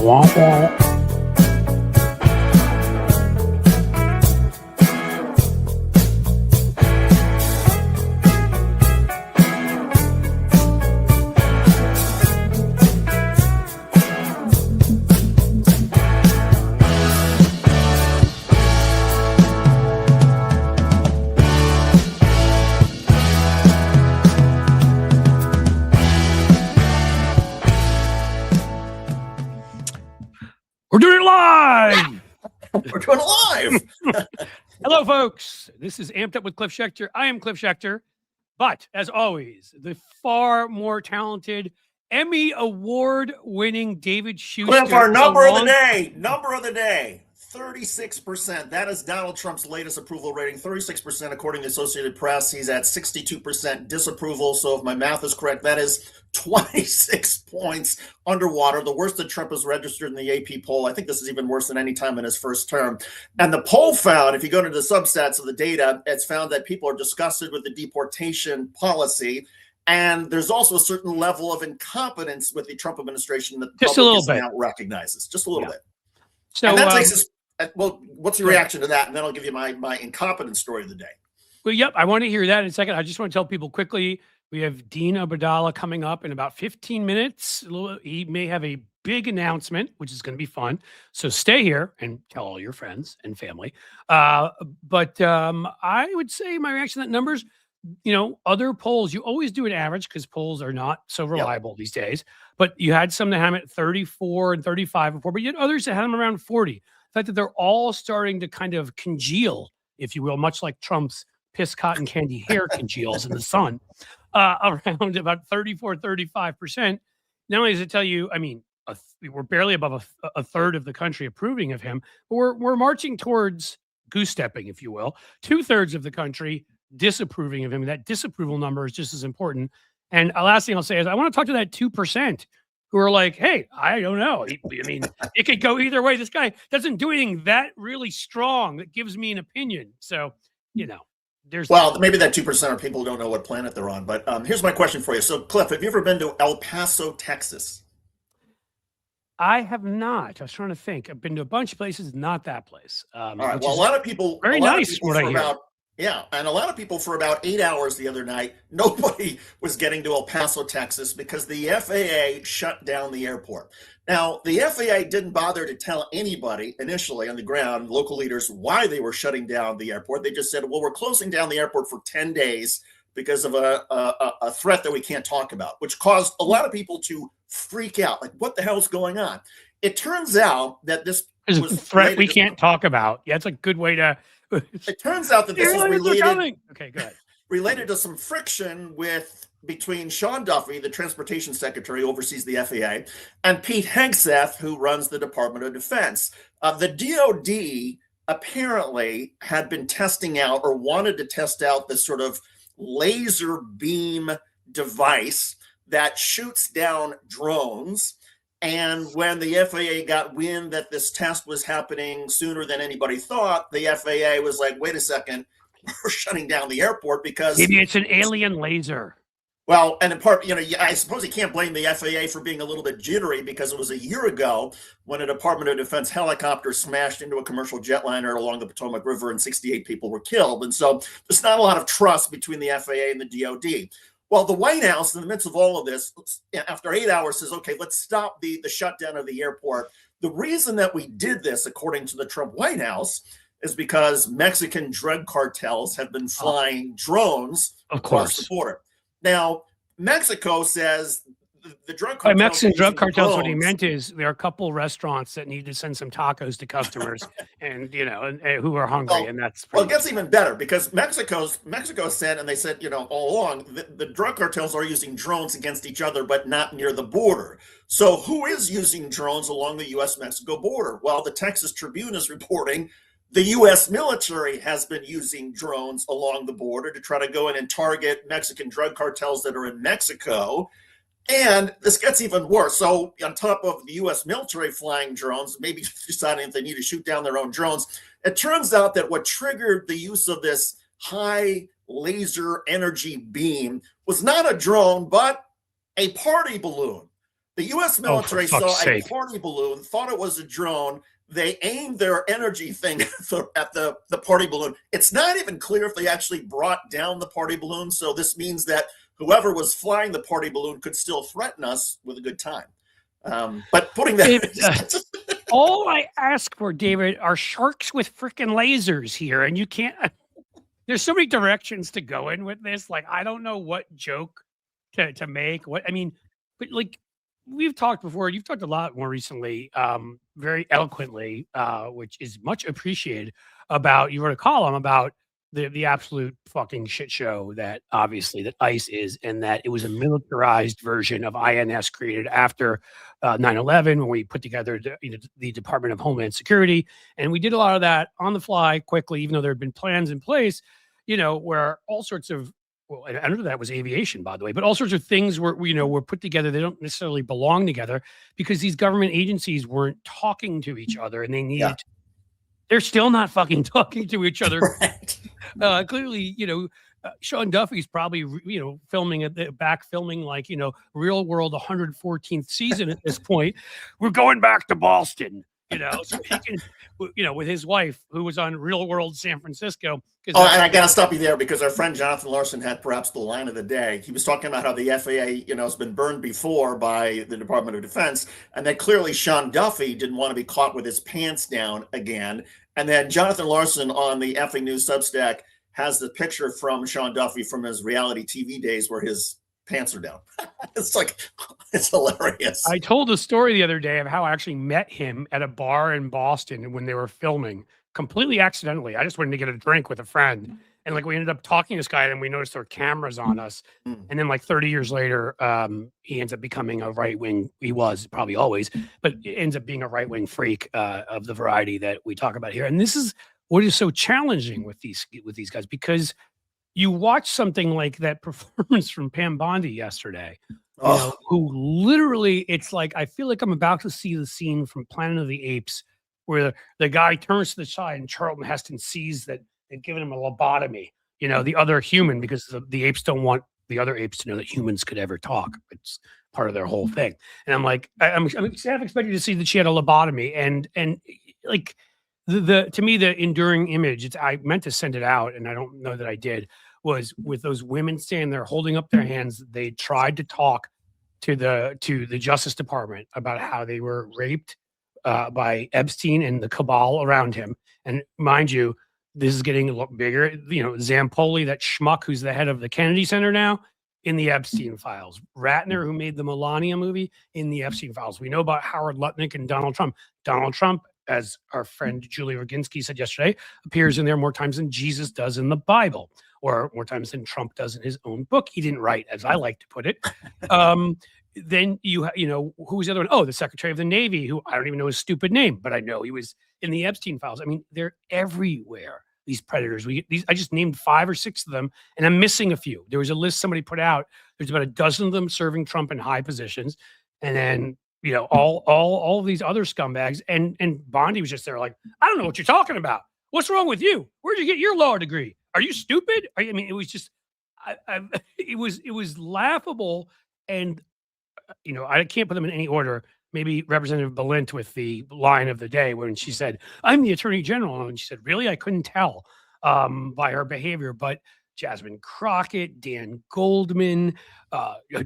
Wah, wah. We're doing it live. We're doing it live. Hello, folks. This is Amped Up with Cliff Schecter. I am Cliff Schecter, but as always, the far more talented Emmy Award-winning David Shuster. Cliff, our number of the day, 36%. That is Donald Trump's latest approval rating, 36% according to Associated Press. He's at 62% disapproval. So if my math is correct, that is 26 points underwater, the worst that Trump has registered in the AP poll. I think this is even worse than any time in his first term. And the poll found, if you go into the substats of the data, it's found that people are disgusted with the deportation policy. And there's also a certain level of incompetence with the Trump administration that the public now recognizes. Just a little bit. So and that takes us, well, what's your reaction to that? And then I'll give you my incompetence story of the day. Well, yep, I want to hear that in a second. I just want to tell people quickly, we have Dean Obeidallah coming up in about 15 minutes. He may have a big announcement, which is going to be fun. So stay here and tell all your friends and family. But I would say my reaction to that numbers, other polls, you always do an average because polls are not so reliable these days. But you had some that had them at 34 and 35 before, but you had others that had them around 40. The fact that they're all starting to kind of congeal, if you will, much like Trump's piss cotton candy hair congeals in the sun. Around about 34, 35%. Not only does it tell you, I mean, we're barely above a third of the country approving of him, but we're marching towards goose stepping, if you will. 2/3 of the country disapproving of him. And that disapproval number is just as important. And the last thing I'll say is I want to talk to that 2% who are like, hey, I don't know. I mean, it could go either way. This guy doesn't do anything that really strong that gives me an opinion. So, well, maybe that 2% of people don't know what planet they're on. But here's my question for you. So, Cliff, have you ever been to El Paso, Texas? I have not. I was trying to think. I've been to a bunch of places, not that place. All right. Well, a lot of people. Very nice. What I hear. Yeah, and a lot of people for about 8 hours the other night, nobody was getting to El Paso, Texas, because the FAA shut down the airport. Now, the FAA didn't bother to tell anybody initially on the ground, local leaders, why they were shutting down the airport. They just said, well, we're closing down the airport for 10 days because of a threat that we can't talk about, which caused a lot of people to freak out. Like, what the hell is going on? It turns out that this was a threat we can't talk about. Yeah, it's a good way to... It turns out that this is related. Okay, go ahead. Related to some friction between Sean Duffy, the transportation secretary who oversees the FAA, and Pete Hegseth, who runs the Department of Defense. The DoD apparently had been testing out or wanted to test out this sort of laser beam device that shoots down drones. And when the FAA got wind that this test was happening sooner than anybody thought, the FAA was like, wait a second, we're shutting down the airport because... Maybe it's an alien laser. Well, and in part, I suppose you can't blame the FAA for being a little bit jittery because it was a year ago when a Department of Defense helicopter smashed into a commercial jetliner along the Potomac River and 68 people were killed. And so there's not a lot of trust between the FAA and the DoD. Well, the White House, in the midst of all of this, after 8 hours, says, okay, let's stop the shutdown of the airport. The reason that we did this, according to the Trump White House, is because Mexican drug cartels have been flying drones across the border. Now, Mexico says the drug cartels... By Mexican drug cartels, drones. What he meant is there are a couple restaurants that need to send some tacos to customers and, who are hungry. And that's... Well, it gets even better because Mexico said, and they said, all along, the drug cartels are using drones against each other, but not near the border. So who is using drones along the U.S.-Mexico border? Well, the Texas Tribune is reporting the U.S. military has been using drones along the border to try to go in and target Mexican drug cartels that are in Mexico. And this gets even worse. So on top of the U.S. military flying drones, maybe deciding if they need to shoot down their own drones, it turns out that what triggered the use of this high laser energy beam was not a drone, but a party balloon. The U.S. Oh, for military saw fuck's a sake. party balloon, thought it was a drone. They aimed their energy thing at the party balloon. It's not even clear if they actually brought down the party balloon. So this means that whoever was flying the party balloon could still threaten us with a good time. But putting that, David, all I ask for, David, are sharks with freaking lasers here, and you can't. There's so many directions to go in with this. Like, I don't know what joke to make. What I mean, but like we've talked before, you've talked a lot more recently, very eloquently, which is much appreciated. About you wrote a column about the absolute fucking shit show that obviously that ICE is, and that it was a militarized version of INS created after 9/11 when we put together the Department of Homeland Security, and we did a lot of that on the fly quickly, even though there had been plans in place, where all sorts of and under that was aviation, by the way, but all sorts of things were put together. They don't necessarily belong together because these government agencies weren't talking to each other, and they needed. Yeah. They're still not fucking talking to each other. Right. Clearly, Sean Duffy's probably, filming like, Real World 114th season at this point. We're going back to Boston, so he can, with his wife who was on Real World San Francisco. Oh, and I got to stop you there because our friend Jonathan Larson had perhaps the line of the day. He was talking about how the FAA, has been burned before by the Department of Defense, and that clearly Sean Duffy didn't want to be caught with his pants down again. And then Jonathan Larson on the FA News Substack has the picture from Sean Duffy from his reality TV days where his pants are down. It's hilarious. I told a story the other day of how I actually met him at a bar in Boston when they were filming, completely accidentally. I just went to get a drink with a friend, and like we ended up talking to this guy, and we noticed there were cameras on us. And then like 30 years later, he ends up becoming a right wing. He was probably always, but it ends up being a right wing freak of the variety that we talk about here. And this is what is so challenging with these guys, because you watch something like that performance from Pam Bondi yesterday, who literally, it's like, I feel like I'm about to see the scene from Planet of the Apes where the guy turns to the side and Charlton Heston sees that they've given him a lobotomy, the other human, because the apes don't want the other apes to know that humans could ever talk. It's part of their whole thing. And I'm like, I'm expecting to see that she had a lobotomy, and like to me, the enduring image, I meant to send it out and I don't know that I did, was with those women standing there holding up their hands. They tried to talk to the Justice Department about how they were raped by Epstein and the cabal around him. And mind you, this is getting a lot bigger. Zampoli, that schmuck who's the head of the Kennedy Center now, in the Epstein files. Ratner, who made the Melania movie, in the Epstein files. We know about Howard Lutnick and Donald Trump. Donald Trump, as our friend Julie Roginski said yesterday, appears in there more times than Jesus does in the Bible, or more times than Trump does in his own book he didn't write, as I like to put it. Then who was the other one? Oh, the Secretary of the Navy, who I don't even know his stupid name, but I know he was in the Epstein files. I mean, they're everywhere, these predators. I just named 5 or 6 of them, and I'm missing a few. There was a list somebody put out. There's about a dozen of them serving Trump in high positions. And then, all of these other scumbags. And Bondi was just there like, I don't know what you're talking about. What's wrong with you? Where'd you get your law degree? Are you stupid? I mean, it was just, it was laughable. And, I can't put them in any order. Maybe Representative Balint with the line of the day when she said, I'm the Attorney General. And she said, really? I couldn't tell by her behavior. But Jasmine Crockett, Dan Goldman,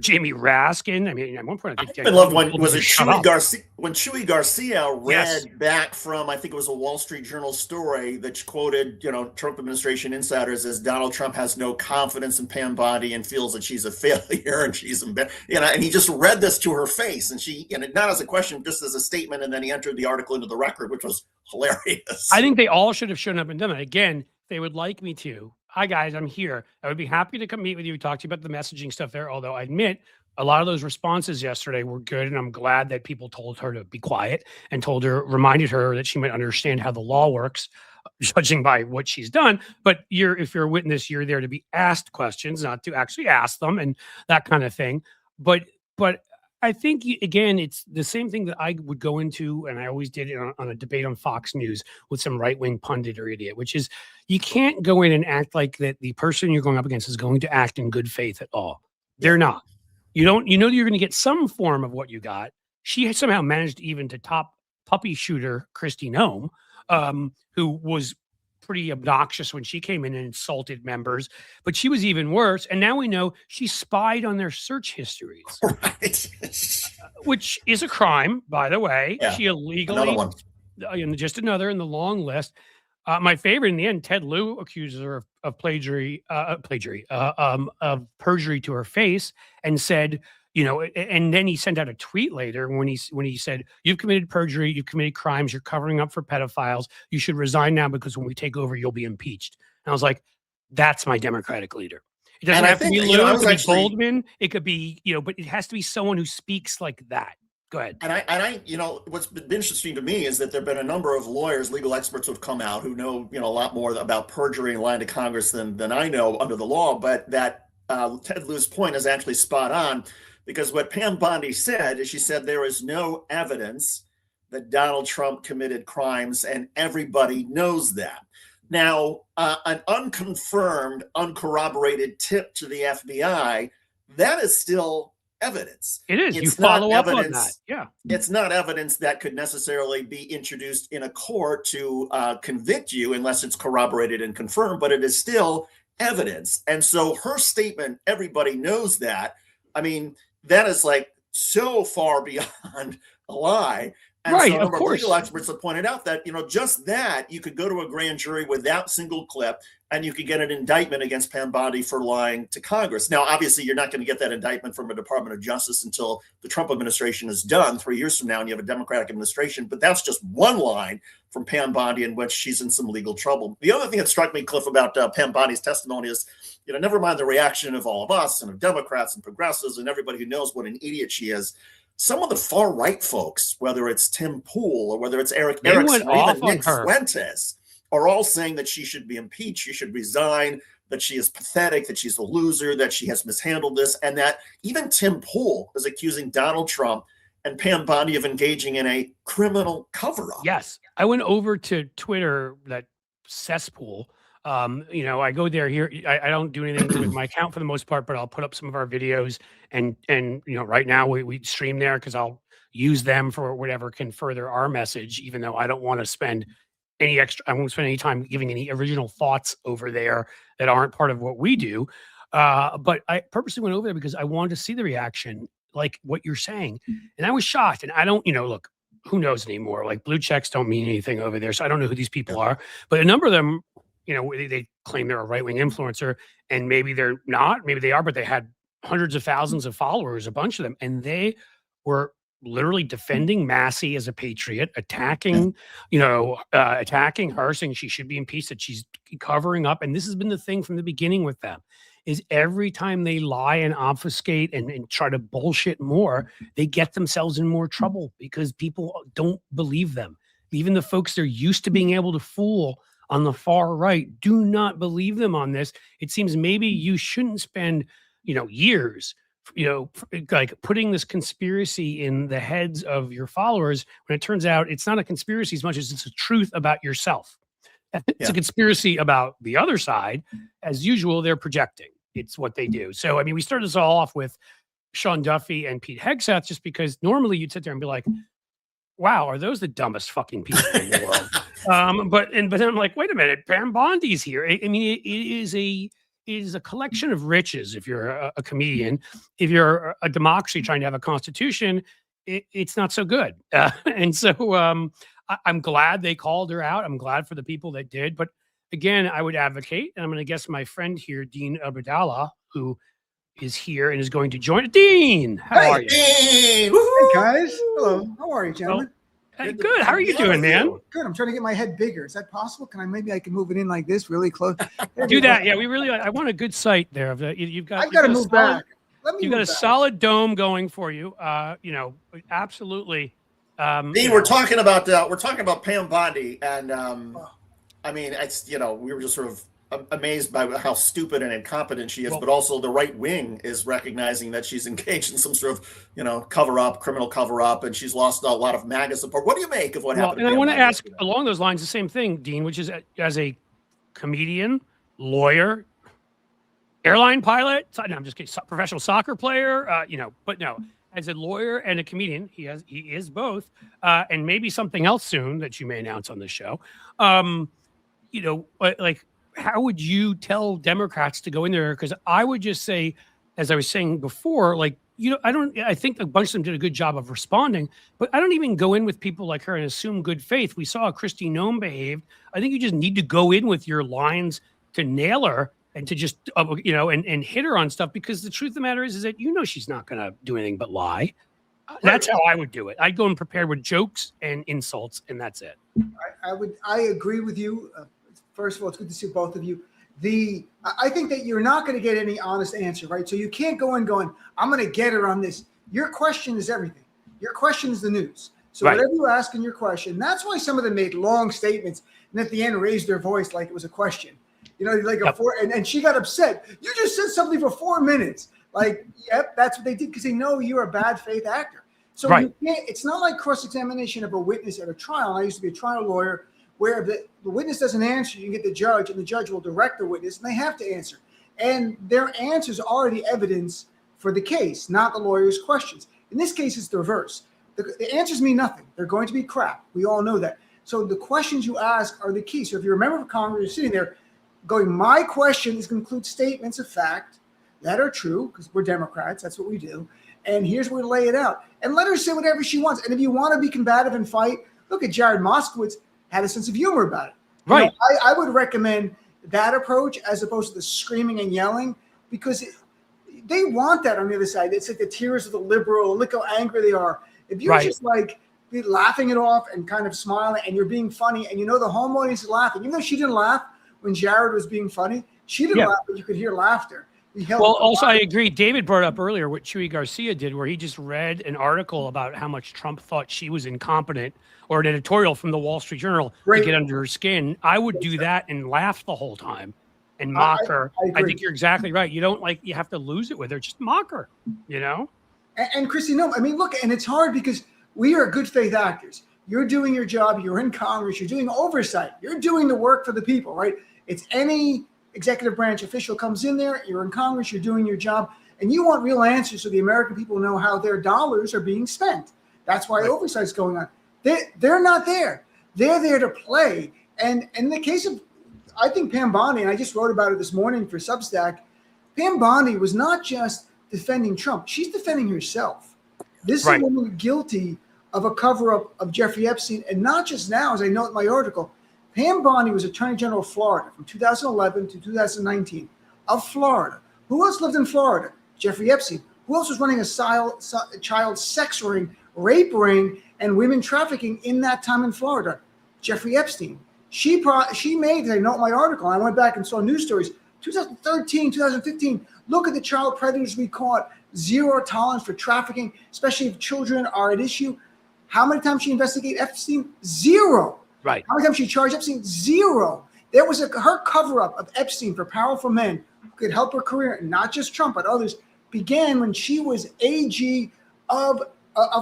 Jamie Raskin. I mean, at one point, I think I love when Chewy Garcia, when Chewy Garcia read back from, I think it was a Wall Street Journal story that quoted, Trump administration insiders as Donald Trump has no confidence in Pam Bondi and feels that she's a failure and she's embarrassed. And he just read this to her face, and she, not as a question, just as a statement. And then he entered the article into the record, which was hilarious. I think they all should have shown up and done it. Again, they would like me to. Hi, guys, I'm here. I would be happy to come meet with you, talk to you about the messaging stuff there. Although I admit a lot of those responses yesterday were good. And I'm glad that people told her to be quiet and reminded her that she might understand how the law works, judging by what she's done. But if you're a witness, you're there to be asked questions, not to actually ask them and that kind of thing. But I think, again, it's the same thing that I would go into, and I always did it on a debate on Fox News with some right-wing pundit or idiot, which is you can't go in and act like that the person you're going up against is going to act in good faith at all. They're not. You know you're going to get some form of what you got. She somehow managed even to top puppy shooter Kristi Noem, who was pretty obnoxious when she came in and insulted members, but she was even worse. And now we know she spied on their search histories, Right. which is a crime, by the way. Yeah. She illegally, Another one. Just another in the long list. My favorite in the end, Ted Lieu accuses her of perjury to her face, and said, and then he sent out a tweet later when he said, "You've committed perjury, you've committed crimes, you're covering up for pedophiles. You should resign now because when we take over, you'll be impeached." And I was like, "That's my Democratic leader." It doesn't have to be Lieu, it could be Goldman, it could be, but it has to be someone who speaks like that. Go ahead. And I, what's been interesting to me is that there have been a number of lawyers, legal experts who have come out who know, a lot more about perjury and lying to Congress than I know under the law. But that Ted Lieu's point is actually spot on, because what Pam Bondi said is she said there is no evidence that Donald Trump committed crimes, and everybody knows that. Now, an unconfirmed, uncorroborated tip to the FBI, that is still evidence. It is. You follow up on that. Yeah. It's not evidence that could necessarily be introduced in a court to convict you unless it's corroborated and confirmed, but it is still evidence. And so her statement, everybody knows that. I mean, that is like so far beyond a lie. And right, so a number of course. Legal experts have pointed out that, just that you could go to a grand jury with that single clip and you could get an indictment against Pam Bondi for lying to Congress. Now, obviously, you're not going to get that indictment from a Department of Justice until the Trump administration is done 3 years from now and you have a Democratic administration. But that's just one line from Pam Bondi in which she's in some legal trouble. The other thing that struck me, Cliff, about Pam Bondi's testimony is, never mind the reaction of all of us and of Democrats and progressives and everybody who knows what an idiot she is. Some of the far right folks, whether it's Tim Pool or whether it's Eric Erickson or even Nick Fuentes, are all saying that she should be impeached, she should resign, that she is pathetic, that she's a loser, that she has mishandled this, and that even Tim Pool is accusing Donald Trump and Pam Bondi of engaging in a criminal cover-up. Yes. I went over to Twitter, that cesspool. I go there here. I don't do anything with my account for the most part, but I'll put up some of our videos and right now we stream there because I'll use them for whatever can further our message, even though I don't want to spend I won't spend any time giving any original thoughts over there that aren't part of what we do. But I purposely went over there because I wanted to see the reaction, like what you're saying. And I was shocked. And I don't, look, who knows anymore? Like blue checks don't mean anything over there. So I don't know who these people are, but a number of them, they claim they're a right-wing influencer, and maybe they're not, maybe they are, but they had hundreds of thousands of followers, a bunch of them. And they were literally defending Massey as a patriot, attacking her, saying she should be impeached, that she's covering up. And this has been the thing from the beginning with them, is every time they lie and obfuscate and try to bullshit more, they get themselves in more trouble because people don't believe them. Even the folks they're used to being able to fool on the far right do not believe them on this. It seems maybe you shouldn't spend, years, like putting this conspiracy in the heads of your followers when it turns out it's not a conspiracy as much as it's a truth about yourself. It's a conspiracy about the other side. As usual, they're projecting. It's what they do. So, I mean, we started this all off with Sean Duffy and Pete Hegseth, just because normally you'd sit there and be like, wow, are those the dumbest fucking people in the world? But then I'm like, wait a minute, Pam Bondi's here. I mean, it is a collection of riches. If you're a comedian, if you're a democracy trying to have a constitution, it's not so good. And so I'm glad they called her out. I'm glad for the people that did. But again, I would advocate, and I'm going to guess my friend here, Dean Obeidallah, who is here and is going to join. Dean, how are you? Dean! Hey guys, hello. How are you, gentlemen? Hey, good. How are you doing, man? Good. I'm trying to get my head bigger. Is that possible? Maybe I can move it in like this, really close? Do that. Yeah, I want a good sight there. I've got to move back. You've got a solid dome going for you. Absolutely. Dean, we're talking about Pam Bondi, and I mean, it's we were just sort of amazed by how stupid and incompetent she is, but also the right wing is recognizing that she's engaged in some sort of, criminal cover up, and she's lost a lot of MAGA support. What do you make of what happened? And I want to ask along those lines the same thing, Dean, which is as a comedian, lawyer, airline pilot. No, I'm just kidding. Professional soccer player. But no, as a lawyer and a comedian, he is both, and maybe something else soon that you may announce on the show. Like, how would you tell Democrats to go in there? Because I would just say, as I was saying before, like, I think a bunch of them did a good job of responding, but I don't even go in with people like her and assume good faith. We saw how Kristi Noem behaved. I think you just need to go in with your lines to nail her and to just, and hit her on stuff, because the truth of the matter is that, she's not going to do anything but lie. That's how I would do it. I'd go in prepared with jokes and insults, and that's it. I agree with you. First of all, it's good to see both of you. I think that you're not going to get any honest answer, right? So you can't go in going, I'm going to get her on this. Your question is everything. Your question is the news. So Right. whatever you ask in your question, that's why some of them made long statements and at the end raised their voice like it was a question. Like Yep. and she got upset. You just said something for 4 minutes. Like, yep, that's what they did, because they know you're a bad faith actor. So Right. it's not like cross-examination of a witness at a trial. I used to be a trial lawyer, where the witness doesn't answer, you can get the judge, and the judge will direct the witness, and they have to answer. And their answers are the evidence for the case, not the lawyer's questions. In this case, it's the reverse. The answers mean nothing. They're going to be crap. We all know that. So the questions you ask are the key. So if you remember Congress, you're sitting there going, my question is going to include statements of fact that are true, because we're Democrats, that's what we do. And here's where we lay it out. And let her say whatever she wants. And if you want to be combative and fight, look at Jared Moskowitz, had a sense of humor about it. Right. I would recommend that approach as opposed to the screaming and yelling, because they want that on the other side. It's like the tears of the liberal, look how angry they are. If you're Right. just like be laughing it off and kind of smiling, and you're being funny, and the home audience is laughing, even though she didn't laugh when Jared was being funny, she didn't laugh, but you could hear laughter. Well, also, I agree. David brought up earlier what Chuy Garcia did, where he just read an article about how much Trump thought she was incompetent, or an editorial from the Wall Street Journal to get under her skin. I would do that and laugh the whole time and mock her. I think you're exactly right. You have to lose it with her. Just mock her, And Kristi Noem, I mean, look, and it's hard because we are good faith actors. You're doing your job. You're in Congress. You're doing oversight. You're doing the work for the people, right? It's any executive branch official comes in there. You're in Congress. You're doing your job. And you want real answers so the American people know how their dollars are being spent. That's why oversight is going on. They're not there. They're there to play. And in the case of, I think Pam Bondi, and I just wrote about it this morning for Substack, Pam Bondi was not just defending Trump. She's defending herself. This is a woman guilty of a cover-up of Jeffrey Epstein. And not just now, as I note in my article, Pam Bondi was Attorney General of Florida from 2011 to 2019 of Florida. Who else lived in Florida? Jeffrey Epstein. Who else was running a child sex ring, rape ring, and women trafficking in that time in Florida? Jeffrey Epstein. She made, as I note in my article, I went back and saw news stories, 2013, 2015, look at the child predators we caught, zero tolerance for trafficking, especially if children are at issue. How many times she investigated Epstein? Zero. Right. How many times she charged Epstein? Zero. There was her cover-up of Epstein for powerful men who could help her career, and not just Trump, but others, began when she was AG of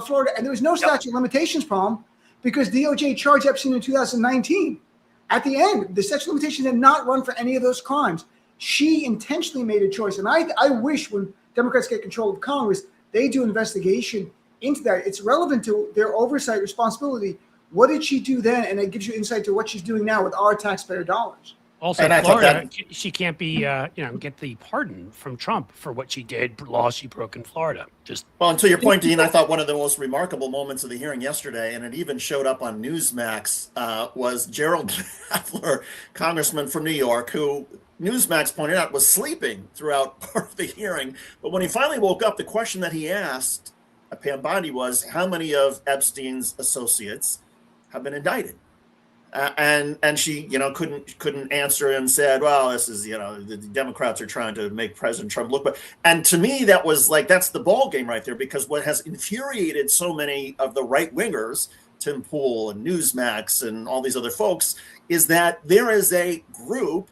Florida. And there was no statute of limitations problem because DOJ charged Epstein in 2019. At the end, the statute of limitations did not run for any of those crimes. She intentionally made a choice. And I wish when Democrats get control of Congress, they do investigation into that. It's relevant to their oversight responsibility. What did she do then? And it gives you insight to what she's doing now with our taxpayer dollars. Also, And I thought Florida, she can't be, get the pardon from Trump for what she did, laws she broke in Florida. Well, and to your point, Dean, I thought one of the most remarkable moments of the hearing yesterday, and it even showed up on Newsmax, was Gerald Nadler, congressman from New York, who Newsmax pointed out was sleeping throughout part of the hearing. But when he finally woke up, the question that he asked Pam Bondi was, how many of Epstein's associates have been indicted? And she, couldn't answer and said, well, this is, the Democrats are trying to make President Trump look bad. And to me, that was like, that's the ball game right there, because what has infuriated so many of the right wingers, Tim Pool and Newsmax and all these other folks, is that there is a group,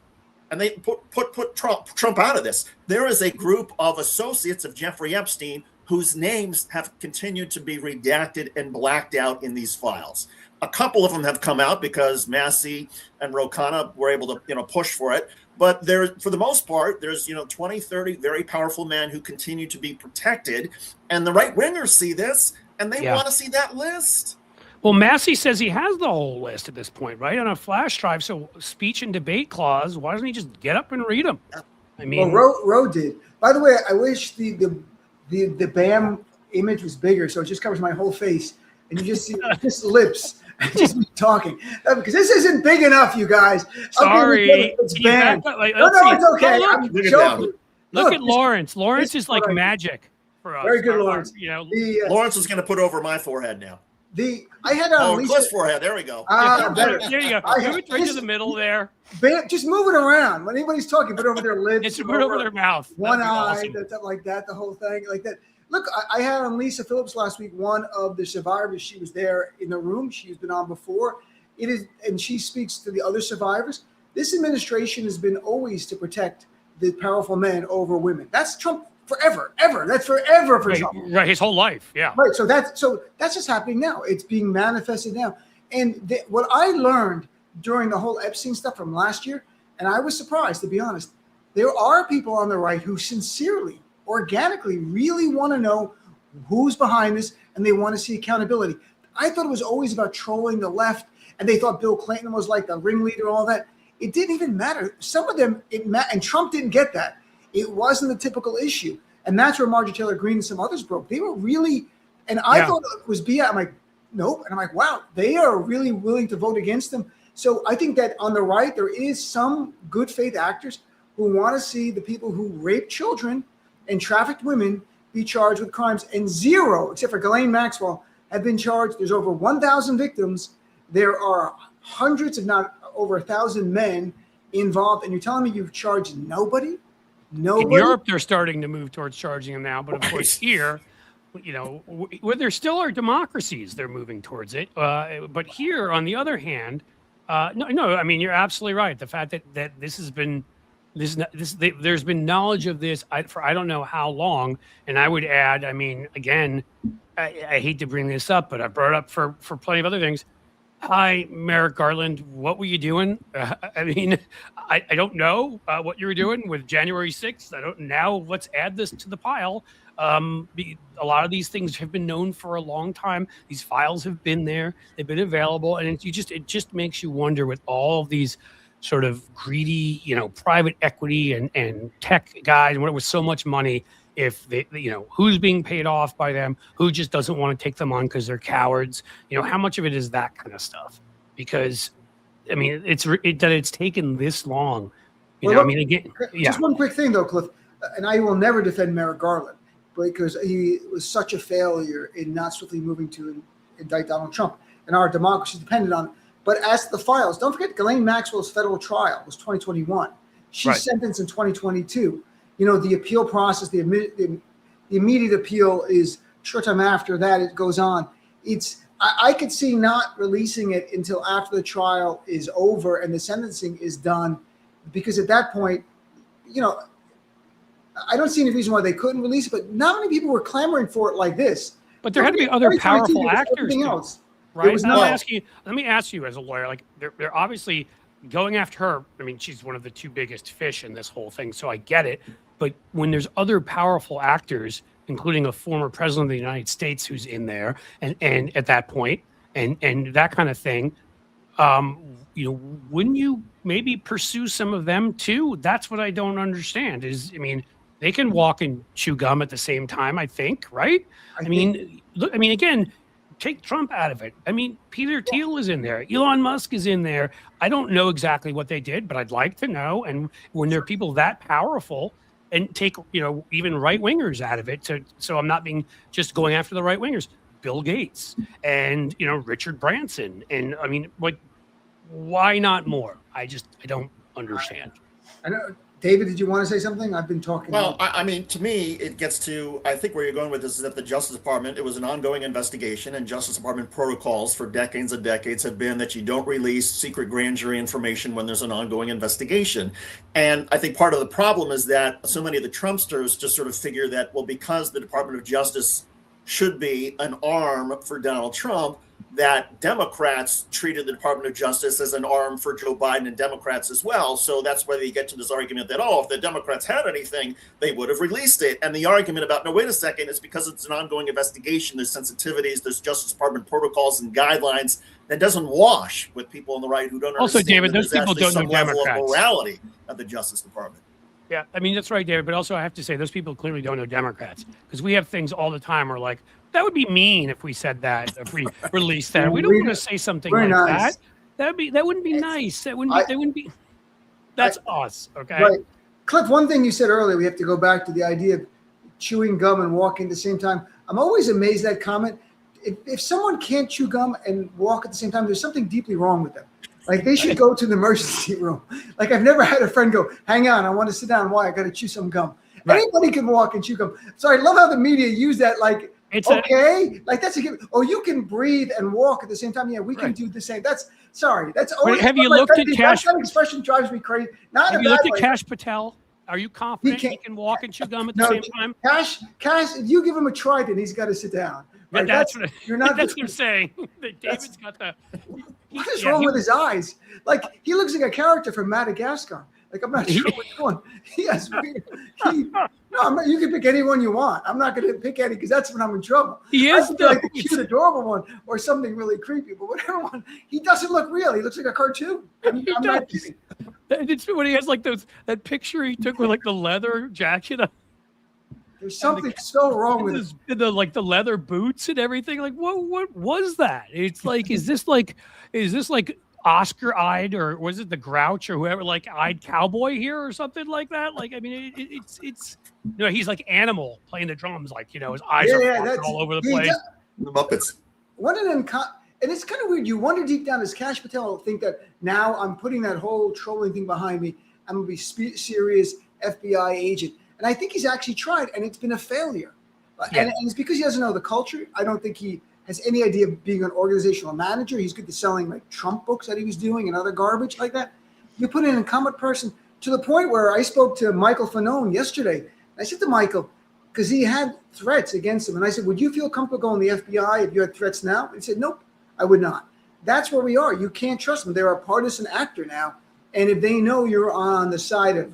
and they put Trump out of this. There is a group of associates of Jeffrey Epstein whose names have continued to be redacted and blacked out in these files. A couple of them have come out because Massey and Ro Khanna were able to, push for it. But there, for the most part, there's 20, 30 very powerful men who continue to be protected, and the right wingers see this and they want to see that list. Well, Massey says he has the whole list at this point, right, on a flash drive. So speech and debate clause. Why doesn't he just get up and read them? I mean, well, Roe did. By the way, I wish the BAM image was bigger, so it just covers my whole face, and you just see just lips. Just me talking, because this isn't big enough, you guys. Sorry, okay, it's banned. No, it's okay. I'm joking. Look at Lawrence. Lawrence is like magic for us. Very good, Lawrence. Lawrence is going to put over my forehead now. I had on Lisa. Cliff's forehead. There we go. Better. There you go. Move it right to the middle there. Just move it around. When anybody's talking, put it over their lips. It's put over their mouth. One eye, awesome. Like that, the whole thing, like that. Look, I had on Lisa Phillips last week, one of the survivors. She was there in the room. She's been on before. And she speaks to the other survivors. This administration has been always to protect the powerful men over women. That's Trump forever, ever. That's forever for Trump. Right, his whole life, yeah. Right, so that's just happening now. It's being manifested now. And what I learned during the whole Epstein stuff from last year, and I was surprised, to be honest, there are people on the right who sincerely, organically really want to know who's behind this, and they want to see accountability. I thought it was always about trolling the left, and they thought Bill Clinton was like the ringleader and all that. It didn't even matter. Some of them, and Trump didn't get that. It wasn't the typical issue. And that's where Marjorie Taylor Greene and some others broke. They were really, and I thought it was BS. I'm like, nope. And I'm like, wow, they are really willing to vote against them. So I think that on the right, there is some good faith actors who want to see the people who rape children and trafficked women be charged with crimes, and zero, except for Ghislaine Maxwell, have been charged. There's over 1,000 victims. There are hundreds, if not over 1,000 men involved. And you're telling me you've charged nobody? Nobody? In Europe, they're starting to move towards charging them now. But of course, here, where there still are democracies, they're moving towards it. But here, on the other hand, no, I mean, you're absolutely right. The fact that this has been, there's been knowledge of this for I don't know how long. And I would add, I mean, again, I hate to bring this up, but I brought it up for plenty of other things. Hi, Merrick Garland. What were you doing? I mean, I don't know what you were doing with January 6th. I don't now. Let's add this to the pile. A lot of these things have been known for a long time. These files have been there. They've been available. And it just makes you wonder with all of these sort of greedy, private equity and tech guys, with so much money, if they, who's being paid off by them, who just doesn't want to take them on because they're cowards, how much of it is that kind of stuff? Because, I mean, it's taken this long, Well, I mean, again, Just one quick thing though, Cliff, and I will never defend Merrick Garland because he was such a failure in not swiftly moving to indict Donald Trump, and our democracy depended on it. But as to the files, don't forget Ghislaine Maxwell's federal trial was 2021. She's sentenced in 2022. The appeal process, the immediate appeal is short time after that, it goes on. I could see not releasing it until after the trial is over and the sentencing is done, because at that point, I don't see any reason why they couldn't release it, but not many people were clamoring for it like this. But there had to be other powerful actors. Everything else. Right. Let me ask you as a lawyer, like they're obviously going after her. I mean, she's one of the two biggest fish in this whole thing, so I get it. But when there's other powerful actors, including a former president of the United States who's in there, and at that point, and that kind of thing, wouldn't you maybe pursue some of them too? That's what I don't understand. They can walk and chew gum at the same time, I think, right? Again, take Trump out of it. I mean, Peter Thiel is in there. Elon Musk is in there. I don't know exactly what they did, but I'd like to know. And when there are people that powerful, and take, even right wingers out of it. So I'm not just going after the right wingers. Bill Gates and, Richard Branson. And I mean, why not more? I don't understand. I know. David, did you want to say something? I've been talking. Well, to me, it gets to, I think where you're going with this is that the Justice Department, it was an ongoing investigation, and Justice Department protocols for decades and decades have been that you don't release secret grand jury information when there's an ongoing investigation. And I think part of the problem is that so many of the Trumpsters just sort of figure that, well, because the Department of Justice should be an arm for Donald Trump, that Democrats treated the Department of Justice as an arm for Joe Biden and Democrats as well. So that's where they get to this argument that, oh, if the Democrats had anything, they would have released it. And the argument about, no, wait a second, is because it's an ongoing investigation. There's sensitivities, there's Justice Department protocols and guidelines that doesn't wash with people on the right who don't also, understand. David, those people don't know Democrats. Of morality of the Justice Department. Yeah, I mean, that's right, David. But also, I have to say, those people clearly don't know Democrats, because we have things all the time where, like, that would be mean if we said that, if we released that. We don't want to say something like nice. that. That wouldn't be nice. That wouldn't be. That's us, okay? Right, Cliff. One thing you said earlier, we have to go back to the idea of chewing gum and walking at the same time. I'm always amazed at that comment. If someone can't chew gum and walk at the same time, there's something deeply wrong with them. Like, they should go to the emergency room. Like, I've never had a friend go, hang on, I want to sit down. Why? I got to chew some gum. Right. Anybody can walk and chew gum. So I love how the media use that. Like, like that's a given. Oh, you can breathe and walk at the same time. Yeah, we can do the same. That's always. Have you looked at Cash? That expression drives me crazy. Have you looked at Cash Patel? Are you confident he can walk and chew gum at the same time? Cash, if you give him a trident, he's got to sit down. Right? That's what I'm saying. David's got the. What is wrong with his eyes? Like, he looks like a character from Madagascar. Like, I'm not sure which one. Yes. You can pick any one you want. I'm not going to pick any, because that's when I'm in trouble. He is like the cute, adorable one, or something really creepy. But whatever one, he doesn't look real. He looks like a cartoon. I'm not kidding. It's when he has like that picture he took with like the leather jacket on. There's something so wrong with it. The leather boots and everything. Like, what was that? It's like, is this like Oscar-eyed, or was it the Grouch or whoever, like, eyed cowboy here or something like that? Like, I mean, it's he's like Animal playing the drums, like, his eyes are all over the place. The Muppets. And it's kind of weird. You wonder deep down, does Cash Patel think that now I'm putting that whole trolling thing behind me, I'm going to be serious FBI agent? And I think he's actually tried, and it's been a failure. Yeah. And it's because he doesn't know the culture. I don't think he has any idea of being an organizational manager. He's good at selling like Trump books that he was doing and other garbage like that. You put in an incumbent person to the point where I spoke to Michael Fanone yesterday. I said to Michael, because he had threats against him, and I said, would you feel comfortable going to the FBI if you had threats now? And he said, nope, I would not. That's where we are. You can't trust them. They're a partisan actor now. And if they know you're on the side of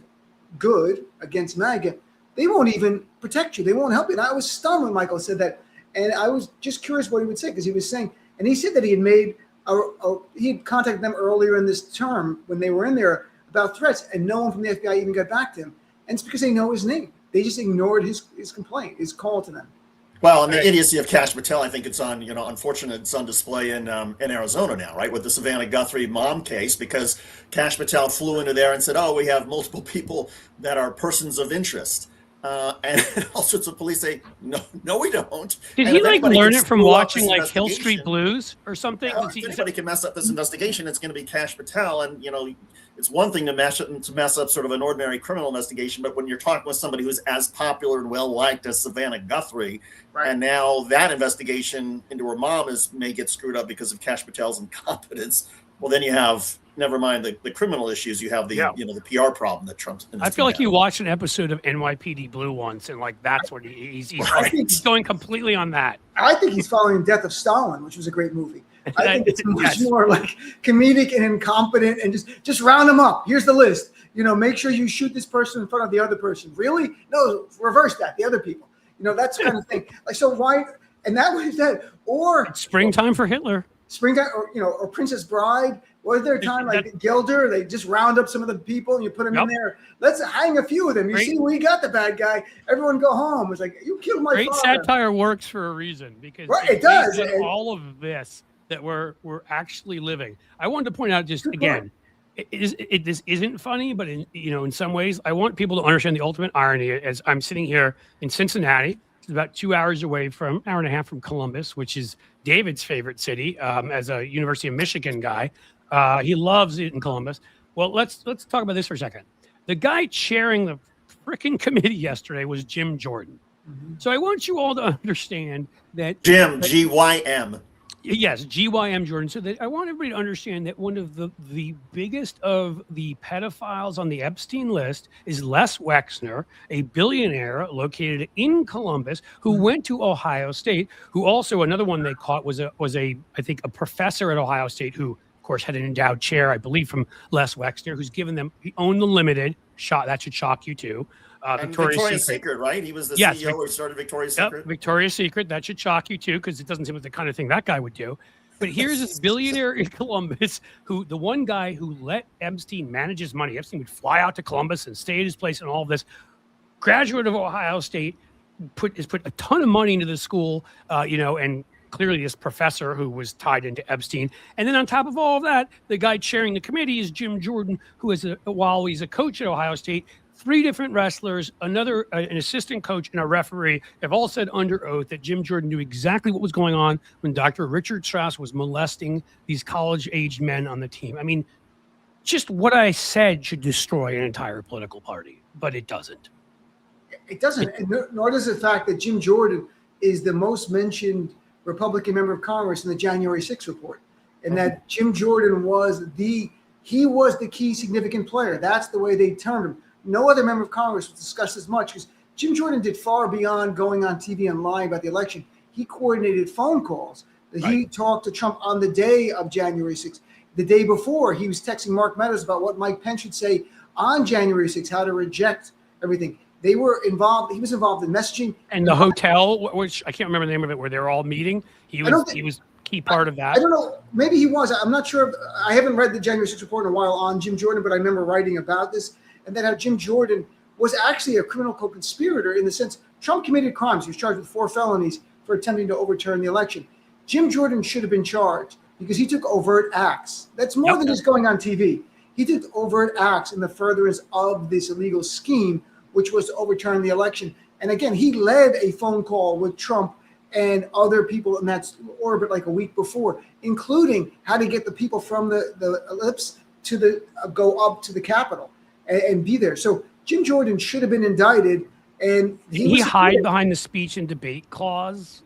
good against MAGA, they won't even protect you. They won't help you. And I was stunned when Michael said that. And I was just curious what he would say, because he was saying, and he said that he had made, he had contacted them earlier in this term when they were in there about threats, and no one from the FBI even got back to him. And it's because they know his name. They just ignored his complaint, his call to them. Well, and the idiocy of Cash Patel, I think it's on, unfortunately, it's on display in Arizona now, right, with the Savannah Guthrie mom case, because Cash Patel flew into there and said, oh, we have multiple people that are persons of interest. And all sorts of police say, no, we don't. Did he learn it from watching like Hill Street Blues or something? If anybody can mess up this investigation, it's going to be Cash Patel. And, it's one thing to mess up sort of an ordinary criminal investigation, but when you're talking with somebody who's as popular and well-liked as Savannah Guthrie, right, and now that investigation into her mom may get screwed up because of Cash Patel's incompetence, well, then you have, never mind the criminal issues, you have the the PR problem that Trump's. I feel like you watched an episode of NYPD Blue once, and like that's what he's going completely on that. I think he's following Death of Stalin, which was a great movie. I think it's much more like comedic and incompetent, and just round them up. Here's the list. Make sure you shoot this person in front of the other person. Really? No, reverse that. The other people. That's the kind of thing. Like, so why? And that was that. Or it's springtime for Hitler. Springtime, or Princess Bride. Was there a time like Gilder? They just round up some of the people and you put them in there. Let's hang a few of them. You see, we got the bad guy. Everyone go home. It's like, you killed my father. Great satire works for a reason, because it does. All of this that we're actually living. I wanted to point out just again, this isn't funny, but in some ways, I want people to understand the ultimate irony. As I'm sitting here in Cincinnati, it's about 2 hours away from, hour and a half from Columbus, which is David's favorite city. As a University of Michigan guy, he loves it in Columbus. Well, let's talk about this for a second. The guy chairing the freaking committee yesterday was Jim Jordan. Mm-hmm. So I want you all to understand that Jim, G-Y-M. Yes, GYM Jordan. So that I want everybody to understand that one of the biggest of the pedophiles on the Epstein list is Les Wexner, a billionaire located in Columbus who went to Ohio State, who also another one they caught was a I think a professor at Ohio State who of course had an endowed chair, I believe, from Les Wexner, who's given them, he owned the Limited, that should shock you too. And Victoria's Secret, right? He was the CEO who started Victoria's Secret. Victoria's Secret. That should shock you too, because it doesn't seem like the kind of thing that guy would do. But here's this billionaire in Columbus, who the one guy who let Epstein manage his money. Epstein would fly out to Columbus and stay at his place and all of this. Graduate of Ohio State, has put a ton of money into the school, and clearly this professor who was tied into Epstein. And then on top of all of that, the guy chairing the committee is Jim Jordan, who is while he's a coach at Ohio State, 3 different wrestlers, an assistant coach, and a referee have all said under oath that Jim Jordan knew exactly what was going on when Dr. Richard Strauss was molesting these college-aged men on the team. I mean, just what I said should destroy an entire political party, but it doesn't. It doesn't, nor does the fact that Jim Jordan is the most mentioned Republican member of Congress in the January 6th report, and that Jim Jordan was the key significant player. That's the way they termed him. No other member of Congress was discussed as much because Jim Jordan did far beyond going on TV and lying about the election. He coordinated phone calls. He talked to Trump on the day of January 6th. The day before, he was texting Mark Meadows about what Mike Pence should say on January 6th, how to reject everything. They were involved. He was involved in messaging. And the hotel, which I can't remember the name of it, where they were all meeting, he was key part of that. I don't know. Maybe he was. I'm not sure. I haven't read the January 6th report in a while on Jim Jordan, but I remember writing about this. And then how Jim Jordan was actually a criminal co-conspirator in the sense Trump committed crimes. He was charged with 4 felonies for attempting to overturn the election. Jim Jordan should have been charged because he took overt acts. That's more than just going on TV. He took overt acts in the furtherance of this illegal scheme, which was to overturn the election. And again, he led a phone call with Trump and other people in that orbit like a week before, including how to get the people from the ellipse to go up to the Capitol and be there. So Jim Jordan should have been indicted, and he hide behind the speech and debate clause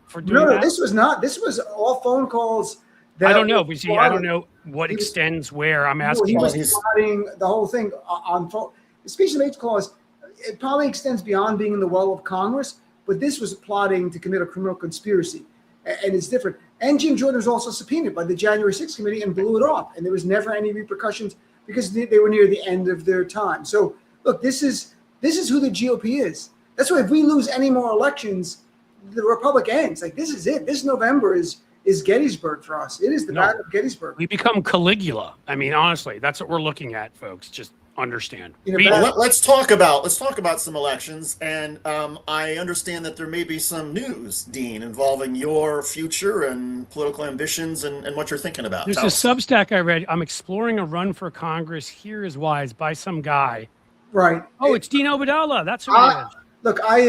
for doing that? No, this was not. This was all phone calls. I don't know. I don't know what extends where. I'm asking. He was plotting the whole thing on phone. The speech and debate clause, it probably extends beyond being in the well of Congress, but this was plotting to commit a criminal conspiracy, and it's different. And Jim Jordan was also subpoenaed by the January 6th committee and blew it off, and there was never any repercussions because they were near the end of their time. So look, this is who the GOP is. That's why if we lose any more elections, the Republic ends. Like, this is it. This November is Gettysburg for us. It is the Battle of Gettysburg. We become Caligula. I mean, honestly, that's what we're looking at, folks. Just understand. Let's talk about some elections, and I understand that there may be some news, Dean, involving your future and political ambitions and what you're thinking about. There's a Substack I read. I'm exploring a run for Congress. Here is why. It's by some guy. Right. Oh, it's Dean Obeidallah. That's who it is. Look, I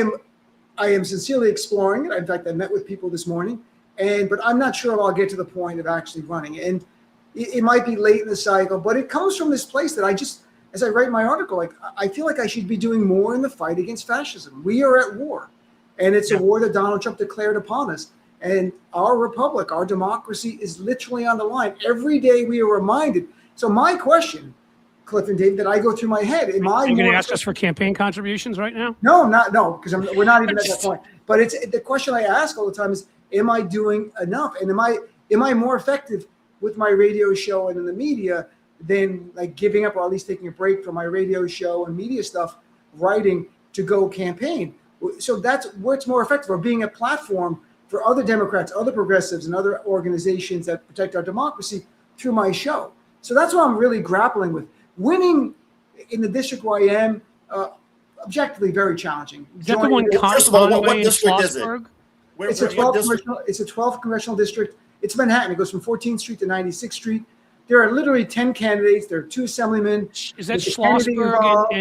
am sincerely exploring it. In fact, I met with people this morning, but I'm not sure if I'll get to the point of actually running. And it might be late in the cycle, but it comes from this place that as I write my article, like, I feel like I should be doing more in the fight against fascism. We are at war, and it's a war that Donald Trump declared upon us. And our republic, our democracy is literally on the line. Every day we are reminded. So my question, Cliff and Dave, that I go through my head, am I going to ask us for campaign contributions right now? No, because we're not even at that point. But it's the question I ask all the time is, am I doing enough? And am I more effective with my radio show and in the media than like giving up or at least taking a break from my radio show and media stuff, writing to go campaign? So that's where it's more effective, or being a platform for other Democrats, other progressives, and other organizations that protect our democracy through my show. So that's what I'm really grappling with. Winning in the district where I am, objectively very challenging. Is that the one? First of all, what district is it? It's a 12th congressional district. It's Manhattan. It goes from 14th Street to 96th Street. There are literally 10 candidates. There are 2 assemblymen. Is that Schlossberg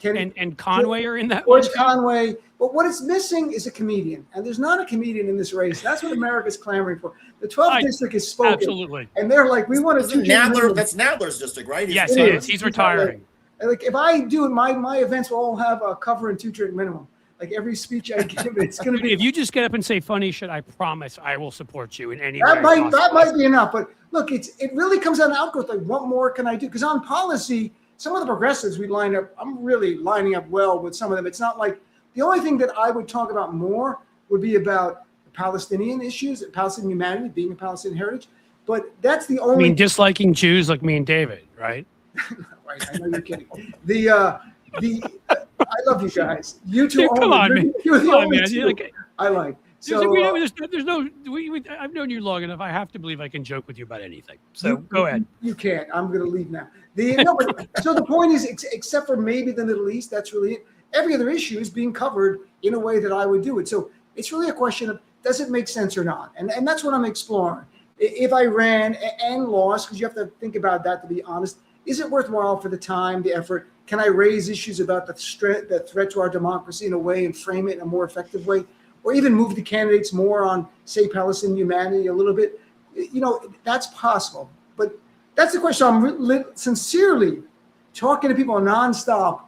and Conway are in that one? Conway. But what it's missing is a comedian. And there's not a comedian in this race. That's what America's clamoring for. The 12th district is spoken. Absolutely. And they're like, we want to do Nadler. That's Nadler's district, right? Yes, he is. He's retiring. Like, if I do it, my events will all have a cover and 2-drink minimum. like every speech I give, it's going to be. If you just get up and say funny shit, I promise I will support you in any way. That might be enough. But look, it really comes down to outgrowth. Like, what more can I do? Because on policy, some of the progressives we line up, I'm really lining up well with some of them. It's not like the only thing that I would talk about more would be about Palestinian issues, Palestinian humanity, being a Palestinian heritage. But that's the only. I mean, disliking Jews like me and David, right? Right. I know you're kidding. I love you guys. You two. Dude, come on, man. You're the Come on, only man. two I like. So there's no. I've known you long enough. I have to believe I can joke with you about anything. So go ahead. You can't. I'm going to leave now. So the point is, except for maybe the Middle East, that's really it. Every other issue is being covered in a way that I would do it. So it's really a question of, does it make sense or not? And that's what I'm exploring. If I ran and lost, because you have to think about that, to be honest, is it worthwhile for the time, the effort? Can I raise issues about the threat to our democracy in a way and frame it in a more effective way? Or even move the candidates more on, say, Palestinian humanity a little bit? That's possible. But that's the question. I'm sincerely talking to people nonstop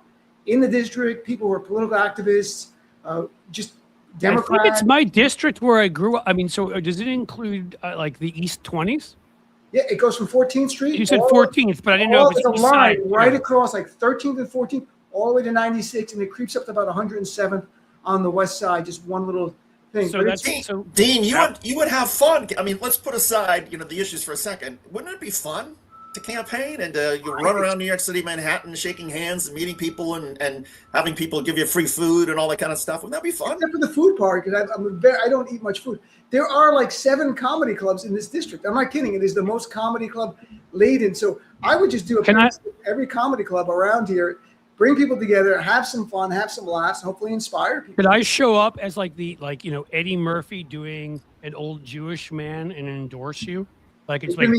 in the district, people who are political activists, just Democrats. I think it's my district where I grew up. I mean, so does it include like the East 20s? Yeah, it goes from 14th Street. You said 14th, but I didn't know if it's a East line side. right across, like 13th and 14th, all the way to 96, and it creeps up to about 107th on the west side. Just one little thing. So that's Dean. You would have fun. I mean, let's put aside the issues for a second. Wouldn't it be fun to campaign and you run around New York City, Manhattan, shaking hands and meeting people and having people give you free food and all that kind of stuff? Wouldn't that be fun? Except for the food part, because I don't eat much food. There are like 7 comedy clubs in this district. I'm not kidding. It is the most comedy club laden. So I would just do every comedy club around here, bring people together, have some fun, have some laughs, and hopefully inspire people. Could I show up as Eddie Murphy doing an old Jewish man and endorse you? Like it's like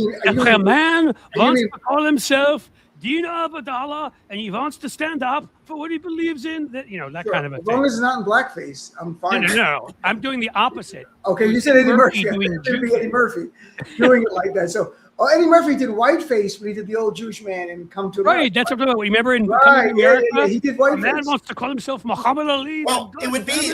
a man wants to call himself Dean Obeidallah, and he wants to stand up for what he believes in. That that kind of a thing. As long as it's not in blackface, I'm fine. No. I'm doing the opposite. Okay, you said Eddie Murphy. Eddie Murphy doing it like that. So Eddie Murphy did whiteface when he did the old Jewish man and Come to America. Right, that's what I'm talking about. Remember in Coming to America? Yeah, he did whiteface. A man wants to call himself Muhammad Ali. Well, it would be.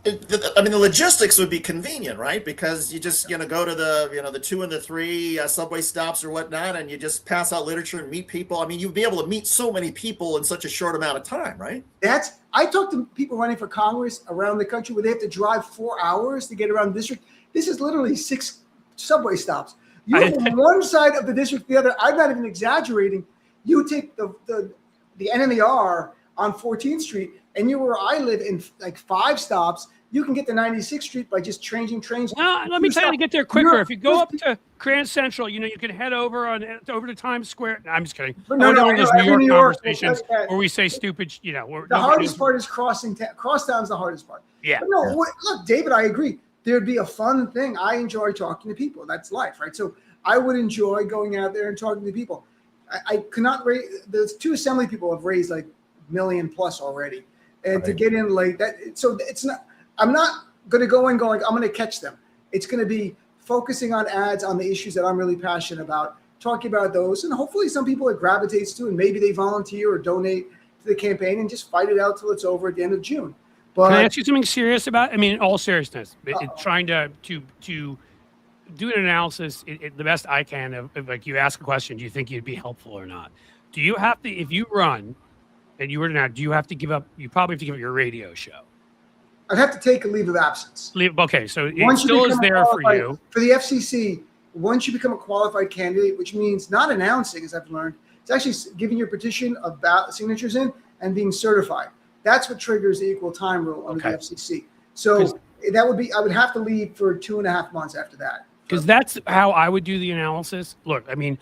The logistics would be convenient, right? Because you just go to the 2 and the 3 subway stops or whatnot, and you just pass out literature and meet people. I mean, you'd be able to meet so many people in such a short amount of time, right? I talked to people running for Congress around the country where they have to drive 4 hours to get around the district. This is literally 6 subway stops. You go from one side of the district to the other. I'm not even exaggerating. You take the N and the R on 14th Street, and you're where I live in like 5 stops. You can get to 96th Street by just changing trains. No, let me tell you to get there quicker. If you go up to Grand Central, you can head over to Times Square. No, I'm just kidding. No, those New York conversations where we say stupid. The hardest part is crosstown's the hardest part. Yeah. But no, look, David, I agree. There'd be a fun thing. I enjoy talking to people. That's life, right? So I would enjoy going out there and talking to people. I cannot raise. The 2 assembly people have raised like $1 million plus already, and to get in late, so it's not. I'm not going to go in going, I'm going to catch them. It's going to be focusing on ads on the issues that I'm really passionate about, talking about those, and hopefully some people it gravitates to, and maybe they volunteer or donate to the campaign and just fight it out till it's over at the end of June. But can I ask you something serious about? I mean, in all seriousness, trying to do an analysis, the best I can of like you ask a question, do you think you'd be helpful or not? Do you have to, if you run and you were to not, do you have to give up? You probably have to give up your radio show. I'd have to take a leave of absence. Okay, so it still is there for you. For the FCC, once you become a qualified candidate, which means not announcing, as I've learned, it's actually giving your petition of ballot signatures in and being certified. That's what triggers the equal time rule under the FCC. So that would be, I would have to leave for 2.5 months after that. Because that's how I would do the analysis. Look, I mean,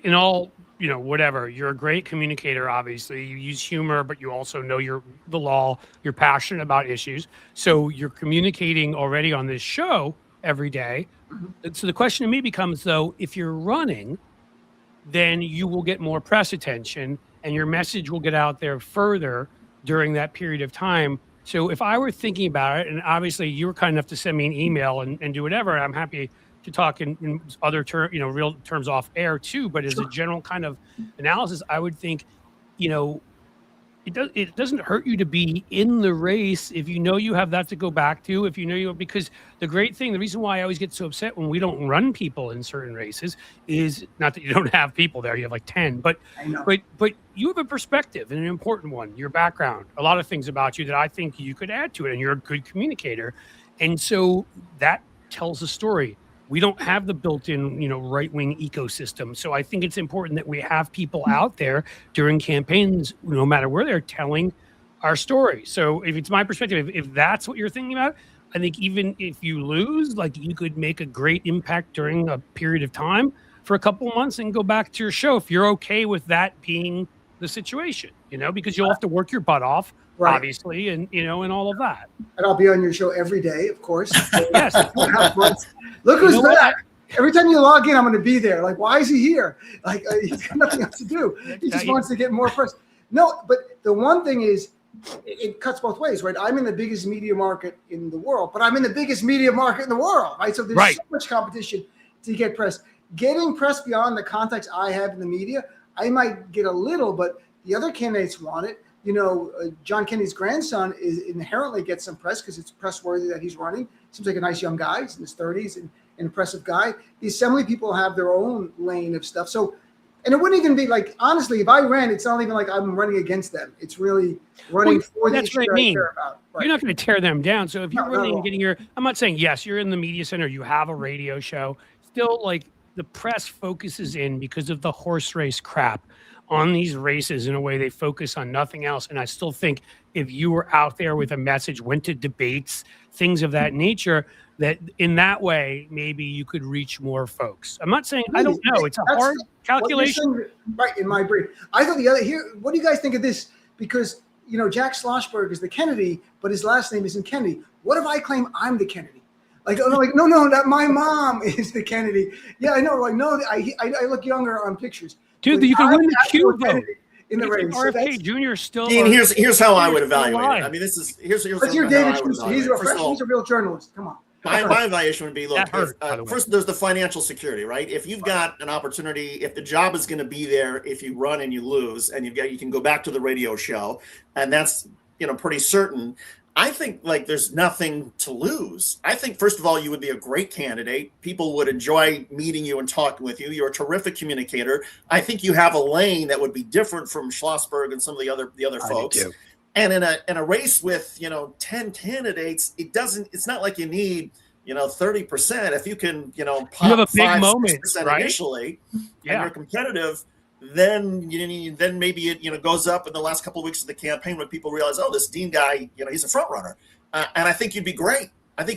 in all, whatever, you're a great communicator, obviously. You use humor, but you also know the law. You're passionate about issues. So you're communicating already on this show every day. Mm-hmm. So the question to me becomes, though, if you're running, then you will get more press attention and your message will get out there further during that period of time. So if I were thinking about it, and obviously you were kind enough to send me an email and do whatever, I'm happy to talk in other real terms off air too, but as a general kind of analysis, I would think, it doesn't hurt you to be in the race if you know you have that to go back to, if you know because the reason why I always get so upset when we don't run people in certain races is not that you don't have people there, you have like 10, but I know. but you have a perspective and an important one, your background, a lot of things about you that I think you could add to it, and you're a good communicator. And so that tells a story. We don't have the built-in, right-wing ecosystem. So I think it's important that we have people out there during campaigns, no matter where they're telling our story. So if it's my perspective, if that's what you're thinking about, I think even if you lose, like you could make a great impact during a period of time for a couple of months and go back to your show if you're okay with that being the situation, because you'll have to work your butt off, Right. obviously, and and all of that. And I'll be on your show every day, of course. Yes. Look who's back. Every time you log in, I'm going to be there. Like, why is he here? Like, he's got nothing else to do. He just wants to get more press. No, but the one thing is, it cuts both ways, right? I'm in the biggest media market in the world, but I'm in the biggest media market in the world, right? So there's so much competition to get press. Getting press beyond the context I have in the media, I might get a little, but the other candidates want it. John Kennedy's grandson inherently gets some press because it's press worthy that he's running. Seems like a nice young guy. He's in his 30s and an impressive guy. The assembly people have their own lane of stuff. So, and it wouldn't even be like, honestly, if I ran, it's not even like I'm running against them. It's really running for the issue I care about. Right. You're not going to tear them down. So if you're running and getting I'm not saying, yes, you're in the media center, you have a radio show. Still, like, the press focuses in because of the horse race crap on these races in a way they focus on nothing else. And I still think if you were out there with a message, went to debates, things of that nature, that in that way, maybe you could reach more folks. I'm not saying, I don't know. It's a hard calculation. Right, in my brief. I thought what do you guys think of this? Because, Jack Schlossberg is the Kennedy, but his last name isn't Kennedy. What if I claim I'm the Kennedy? Like, no, that my mom is the Kennedy. Yeah, I know. Like, no, I look younger on pictures. Dude, you can win the Q vote in the race. RFK Jr. still. Dean, here's how I would evaluate it. I mean, here's what's your David Shuster? He's a real journalist. Come on. My evaluation would be, look, first there's the financial security, right? If you've got an opportunity, if the job is going to be there, if you run and you lose, and you can go back to the radio show, and that's pretty certain. I think there's nothing to lose. I think, first of all, you would be a great candidate. People would enjoy meeting you and talking with you. You're a terrific communicator. I think you have a lane that would be different from Schlossberg and some of the other folks. And in a race with 10 candidates, it's not like you need 30%. If you can pop you have a big moment, 6% right? initially, and you're competitive, then maybe it goes up in the last couple of weeks of the campaign when people realize, oh, this Dean guy, he's a front runner, and I think you'd be great. What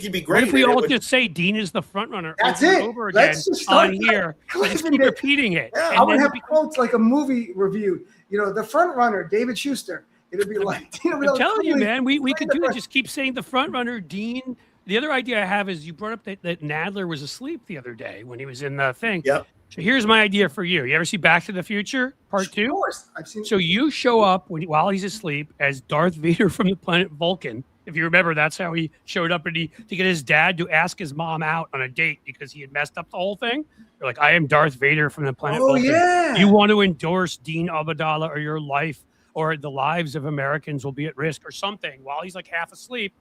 if we all just say Dean is the front runner over again Let's just start on here? Just keep repeating it. Yeah, I would have quotes like a movie review. The front runner, David Shuster. It'd be like, I'm telling you, man, we could do it. Just keep saying the front runner, Dean. The other idea I have is you brought up that Nadler was asleep the other day when he was in the thing. Yep. So here's my idea for you. You ever see Back to the Future Part 2? Of course. I've seen it. So you show up while he's asleep as Darth Vader from the planet Vulcan. If you remember, that's how he showed up to get his dad to ask his mom out on a date because he had messed up the whole thing. You're like, I am Darth Vader from the planet Vulcan. Yeah. You want to endorse Dean Obeidallah or your life or the lives of Americans will be at risk or something while he's like half asleep.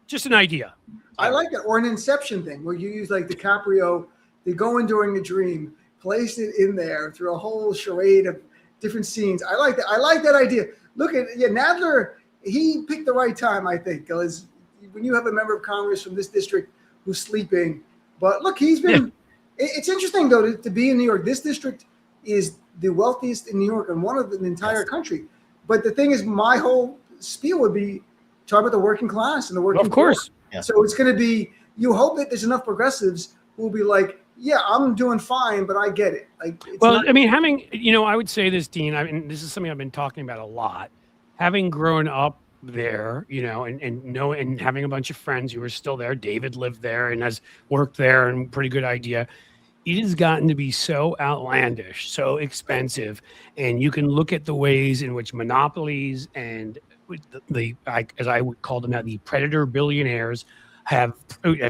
Just an idea. I like it. Or an Inception thing where you use like DiCaprio, they go in during a dream, place it in there through a whole charade of different scenes. I like that. I like that idea. Look at Nadler. He picked the right time, I think, because when you have a member of Congress from this district who's sleeping, but look, he's been. Yeah. It's interesting though to be in New York. This district is the wealthiest in New York and one of the entire country. But the thing is, my whole spiel would be talk about the working class and the working. Of course. Yeah. So it's going to be. You hope that there's enough progressives who will be like, yeah, I'm doing fine, but I get it. I would say this, Dean. I mean, this is something I've been talking about a lot. Having grown up there, and having a bunch of friends who are still there. David lived there and has worked there, and pretty good idea. It has gotten to be so outlandish, so expensive, and you can look at the ways in which monopolies and as I would call them now, the predator billionaires have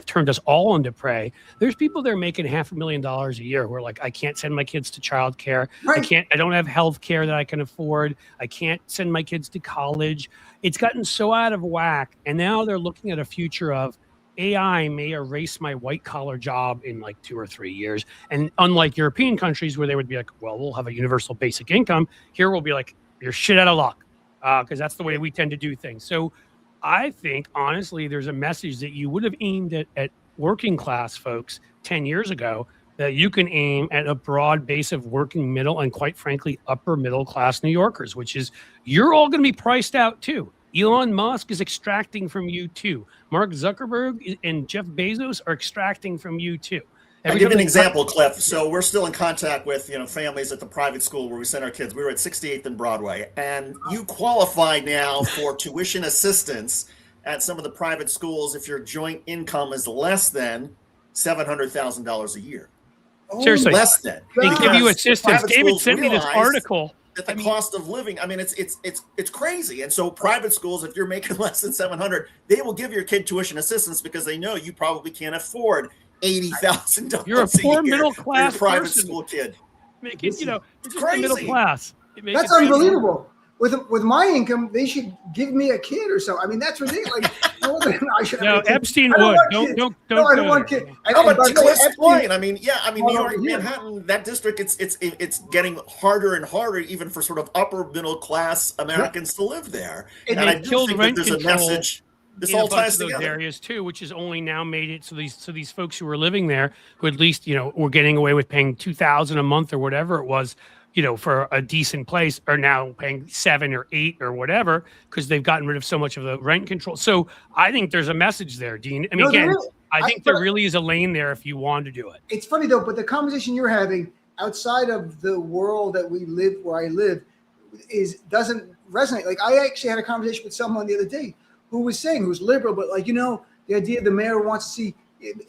turned us all into prey. There's people that are making $500,000 a year who are like, I can't send my kids to childcare. Right. I don't have health care that I can afford. I can't send my kids to college. It's gotten so out of whack. And now they're looking at a future of AI may erase my white collar job in like 2 or 3 years. And unlike European countries where they would be like, well, we'll have a universal basic income, here we'll be like, you're shit out of luck, because that's the way we tend to do things. So I think, honestly, there's a message that you would have aimed at working class folks 10 years ago that you can aim at a broad base of working middle and, quite frankly, upper middle class New Yorkers, which is you're all going to be priced out too. Elon Musk is extracting from you too. Mark Zuckerberg and Jeff Bezos are extracting from you too. I'll give you an example, Cliff. So we're still in contact with families at the private school where we send our kids. We were at 68th and Broadway, and you qualify now for tuition assistance at some of the private schools if your joint income is less than $700,000 a year. Seriously, less than. They give you assistance. David sent me this article. That the cost of living, I mean, it's crazy. And so private schools, if you're making less than 700, they will give your kid tuition assistance because they know you probably can't afford $80,000. You're a poor middle class private school kid. Make it, you're just crazy. middle class. That's unbelievable. With my income, they should give me a kid or so. I mean, that's ridiculous. No, Epstein would. Don't. No, I don't want kids. No, but to explain, New York, Manhattan, that district, it's getting harder and harder, even for sort of upper middle class Americans to live there. And I do think that there's a message. This all ties together. Those areas too, which has only now made it so these folks who were living there, who at least were getting away with paying $2,000 a month or whatever it was, for a decent place, are now paying $7 or $8 or whatever because they've gotten rid of so much of the rent control. So I think there's a message there, Dean. I mean, I think there really is a lane there if you want to do it. It's funny though, but the conversation you're having outside of the world that we live, where I live, doesn't resonate. Like I actually had a conversation with someone the other day who was liberal, but the idea the mayor wants to see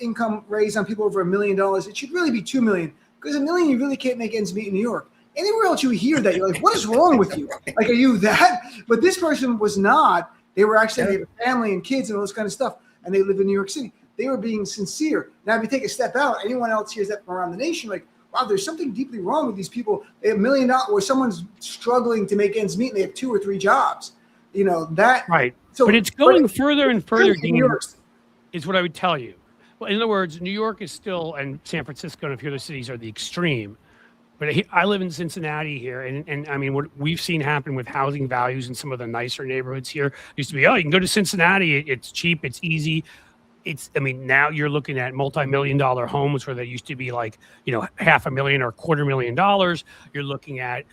income raised on people over $1 million. It should really be 2 million, because $1 million you really can't make ends meet in New York. Anywhere else you hear that, you're like, what is wrong with you? Like, are you that? But this person was not. They were actually, they have a family and kids and all this kind of stuff, and they live in New York City. They were being sincere. Now, if you take a step out, anyone else hears that from around the nation, like, wow, there's something deeply wrong with these people. They have $1 million, or someone's struggling to make ends meet, and they have 2 or 3 jobs. That right. So, but it's going further and further, Dean, is what I would tell you. Well, in other words, New York is still, and San Francisco and a few other cities are the extreme. But I live in Cincinnati here, and I mean, what we've seen happen with housing values in some of the nicer neighborhoods here used to be, you can go to Cincinnati, it's cheap, it's easy. Now you're looking at multi-million-dollar homes where they used to be like, $500,000 or $250,000. You're looking at,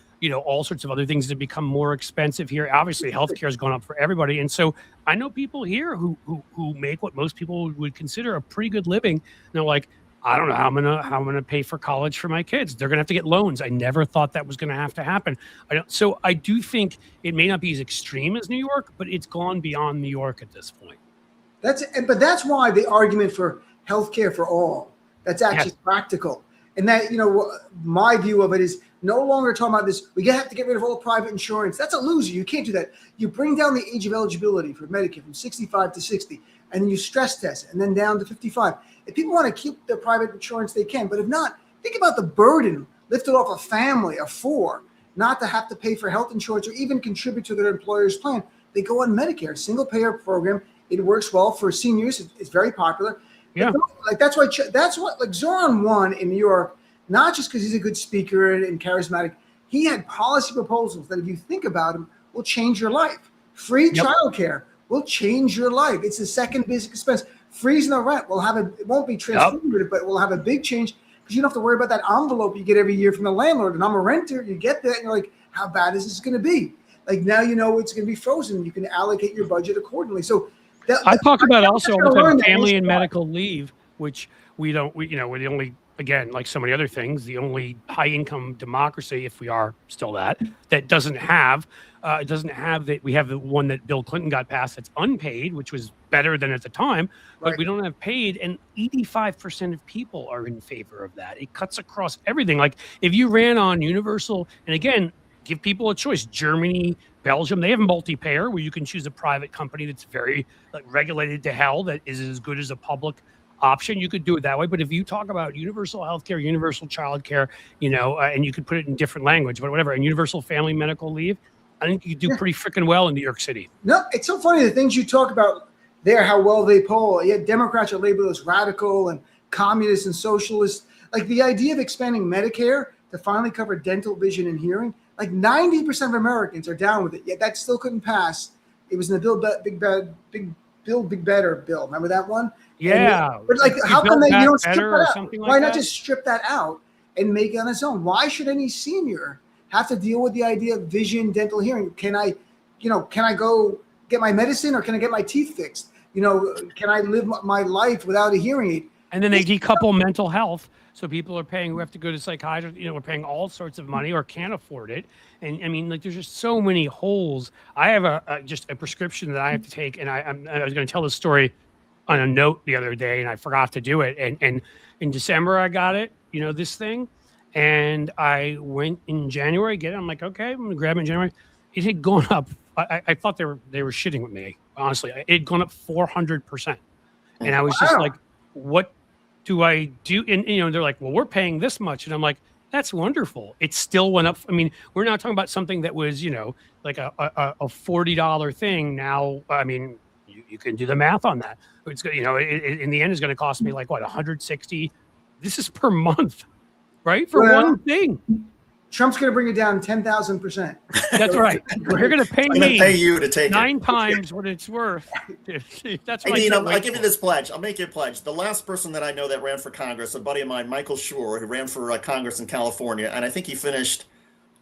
all sorts of other things that become more expensive here. Obviously, healthcare has gone up for everybody. And so I know people here who make what most people would consider a pretty good living. And they're like, I don't know how I'm gonna pay for college for my kids. They're gonna have to get loans. I never thought that was gonna have to happen. So I do think it may not be as extreme as New York, but it's gone beyond New York at this point. But that's why the argument for healthcare for all, that's actually practical. And that, my view of it is no longer talking about this. We have to get rid of all private insurance. That's a loser. You can't do that. You bring down the age of eligibility for Medicare from 65 to 60, and then you stress test it, and then down to 55. If people want to keep their private insurance, they can. But if not, think about the burden lifted off a family of 4 not to have to pay for health insurance or even contribute to their employer's plan. They go on Medicare, single payer program. It works well for seniors. It's very popular. Yeah. That's what Zoran won in New York, not just because he's a good speaker and charismatic. He had policy proposals that, if you think about them, will change your life. Free childcare will change your life. It's the second biggest expense. Freezing the rent it won't be transformative, but will have a big change, because you don't have to worry about that envelope you get every year from the landlord. And I'm a renter. You get that, and you're like, how bad is this going to be? Like, now it's going to be frozen. You can allocate your budget accordingly. So I talk about also all the time family and medical leave, which we're the only, again, like so many other things, the only high income democracy, if we are still that doesn't have that. We have the one that Bill Clinton got passed that's unpaid, which was better than at the time, but we don't have paid. And 85% of people are in favor of that. It cuts across everything. Like if you ran on universal, and again, give people a choice. Germany, Belgium, they have multi-payer where you can choose a private company that's very regulated to hell, that is as good as a public option. You could do it that way. But if you talk about universal healthcare, universal childcare, and you could put it in different language, but whatever, and universal family medical leave, I think you do pretty freaking well in New York City. No, it's so funny the things you talk about there, how well they poll. Yeah, Democrats are labeled as radical and communists and socialists. Like the idea of expanding Medicare to finally cover dental, vision, and hearing, like 90% of Americans are down with it. Yet that still couldn't pass. It was in the Big Better bill. Remember that one? Yeah. But like, how come you don't strip that out? Something like Why not that? just strip that out and make it on its own? Why should any senior have to deal with the idea of vision, dental, hearing? Can I go get my medicine, or can I get my teeth fixed? Can I live my life without a hearing aid? And then they decouple mental health. So people are paying who have to go to psychiatrists, we're paying all sorts of money or can't afford it. And I mean, like, there's just so many holes. I have just a prescription that I have to take. And I was going to tell this story on a note the other day, and I forgot to do it. And in December, I got it, this thing. And I went in January, get it. I'm like, okay, I'm going to grab it in January. It had gone up. I thought they were shitting with me, honestly. It had gone up 400%. And I was just like, what do I do? And they're like, well, we're paying this much. And I'm like, that's wonderful. It still went up. I mean, we're not talking about something that was, like a $40 thing. Now, I mean, you can do the math on that. It's in the end, it's going to cost me like what, 160. This is per month, right? For one thing. Trump's going to bring it down 10,000%. That's right. You're going to pay me. Pay you to take 9 times what it's worth. That's right. Hey, Dean, I'll give you this pledge. I'll make you a pledge. The last person that I know that ran for Congress, a buddy of mine, Michael Schur, who ran for Congress in California, and I think he finished.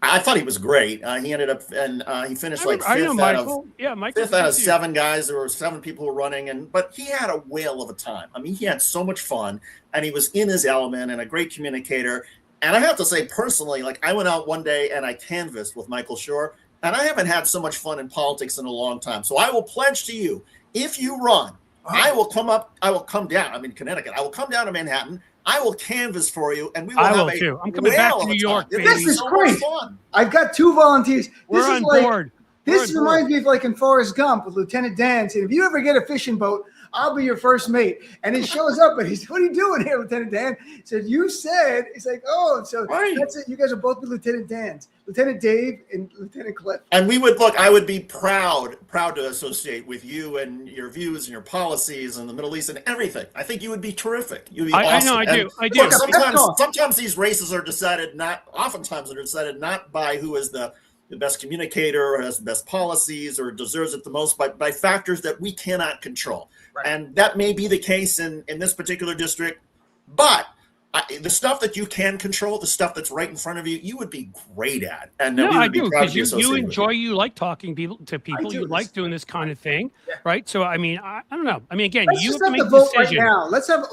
I thought he was great. He ended up and he finished fifth out of 7 guys. There were 7 people who were running, but he had a whale of a time. I mean, he had so much fun, and he was in his element and a great communicator. And I have to say, personally, like, I went out one day and I canvassed with Michael Schur, and I haven't had so much fun in politics in a long time. So I will pledge to you, if you run, I will come down. I'm in Connecticut. I will come down to Manhattan. I will canvass for you, and we will have a too. I'm coming back to New York, baby. This is great. Fun. I've got 2 volunteers. We're on board. This reminds me of like in Forrest Gump with Lieutenant Dan saying, if you ever get a fishing boat, I'll be your first mate. And he shows up and he's, what are you doing here, Lieutenant Dan? He said, you said, he's like, oh, so that's it. You guys will both be Lieutenant Dans, Lieutenant Dave and Lieutenant Cliff. And I would be proud to associate with you and your views and your policies and the Middle East and everything. I think you would be terrific. You'd be awesome. I know, I do. Look, sometimes these races are decided oftentimes they're decided not by who is the best communicator or has the best policies or deserves it the most, but by factors that we cannot control. Right. And that may be the case in this particular district, but the stuff that you can control, the stuff that's right in front of you, you would be great at. And no, I do, because you enjoy, you like talking to people, you like doing this kind of thing, right? So, I mean, I don't know. I mean, again, you have to make a decision. Right now. Let's have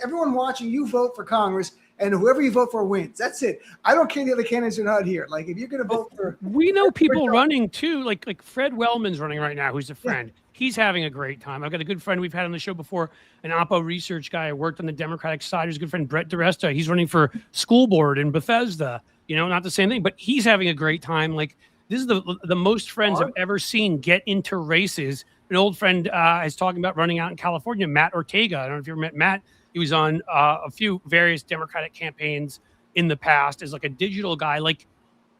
everyone watching, you vote for Congress, and whoever you vote for wins. That's it. I don't care the other candidates are not here. Like, if you're going to vote for, we know people running too. Like Fred Wellman's running right now, who's a friend. Yeah. He's having a great time. I've got a good friend we've had on the show before, an Oppo research guy. I worked on the Democratic side. He's a good friend, Brett DeResta. He's running for school board in Bethesda. Not the same thing, but he's having a great time. Like, this is the most friends I've ever seen get into races. An old friend is talking about running out in California, Matt Ortega. I don't know if you ever met Matt. He was on a few various Democratic campaigns in the past as like a digital guy. Like,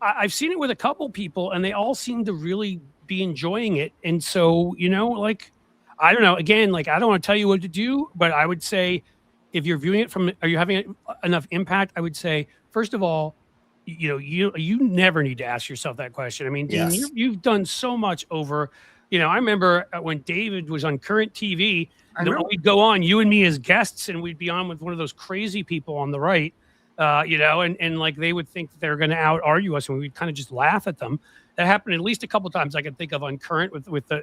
I've seen it with a couple people, and they all seem to really be enjoying it. And so, like, I don't know, again, like, I don't want to tell you what to do, but I would say, if you're viewing it are you having enough impact? I would say, first of all, you never need to ask yourself that question. I mean, Dean, you've done so much over, I remember when David was on Current TV, we'd go on, you and me as guests, and we'd be on with one of those crazy people on the right, and like, they would think that they're going to out-argue us, and we'd kind of just laugh at them. That happened at least a couple of times I can think of on Current with the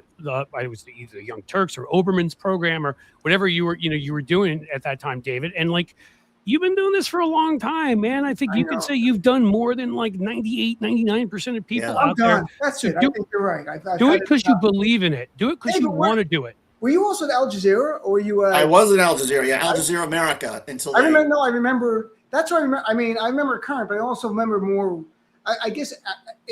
I was either Young Turks or Oberman's program or whatever you were doing at that time, David. And like, you've been doing this for a long time, man. I think you could say you've done more than like 98, 99% of people out there. That's it. I think you're right. Do it because you believe in it. Do it because you want to do it. Were you also at Al Jazeera, or were you? I was at Al Jazeera. Yeah, Al Jazeera America until. I remember. No, I remember. That's what I remember. I mean, I remember Current, but I also remember more I guess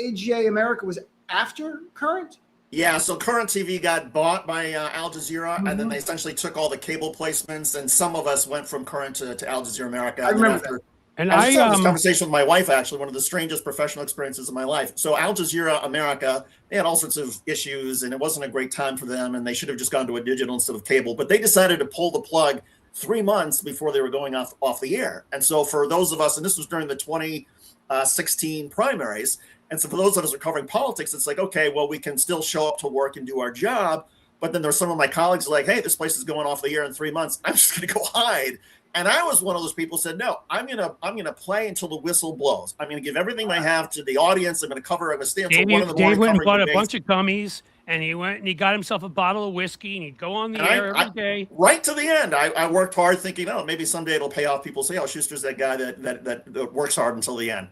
AGA America was after Current. Yeah, so Current TV got bought by Al Jazeera, and then they essentially took all the cable placements, and some of us went from Current to Al Jazeera America. I remember that. And I was having this conversation with my wife, actually, one of the strangest professional experiences of my life. So Al Jazeera America, they had all sorts of issues, and it wasn't a great time for them, and they should have just gone to a digital instead of cable. But they decided to pull the plug 3 months before they were going off the air. And so for those of us, and this was during the 2016 primaries, and so for those of us who are covering politics, it's like, okay, well, we can still show up to work and do our job. But then there's some of my colleagues like, hey, this place is going off the air in 3 months. I'm just going to go hide. And I was one of those people who said, no, I'm gonna play until the whistle blows. I'm gonna give everything I have to the audience. I'm gonna cover. I'm gonna stay until one in the morning. Dave went and bought a bunch of gummies, and he went and he got himself a bottle of whiskey, and he'd go on the air every day. Right to the end. I worked hard, thinking, oh, maybe someday it'll pay off. People say, oh, Shuster's that guy that works hard until the end.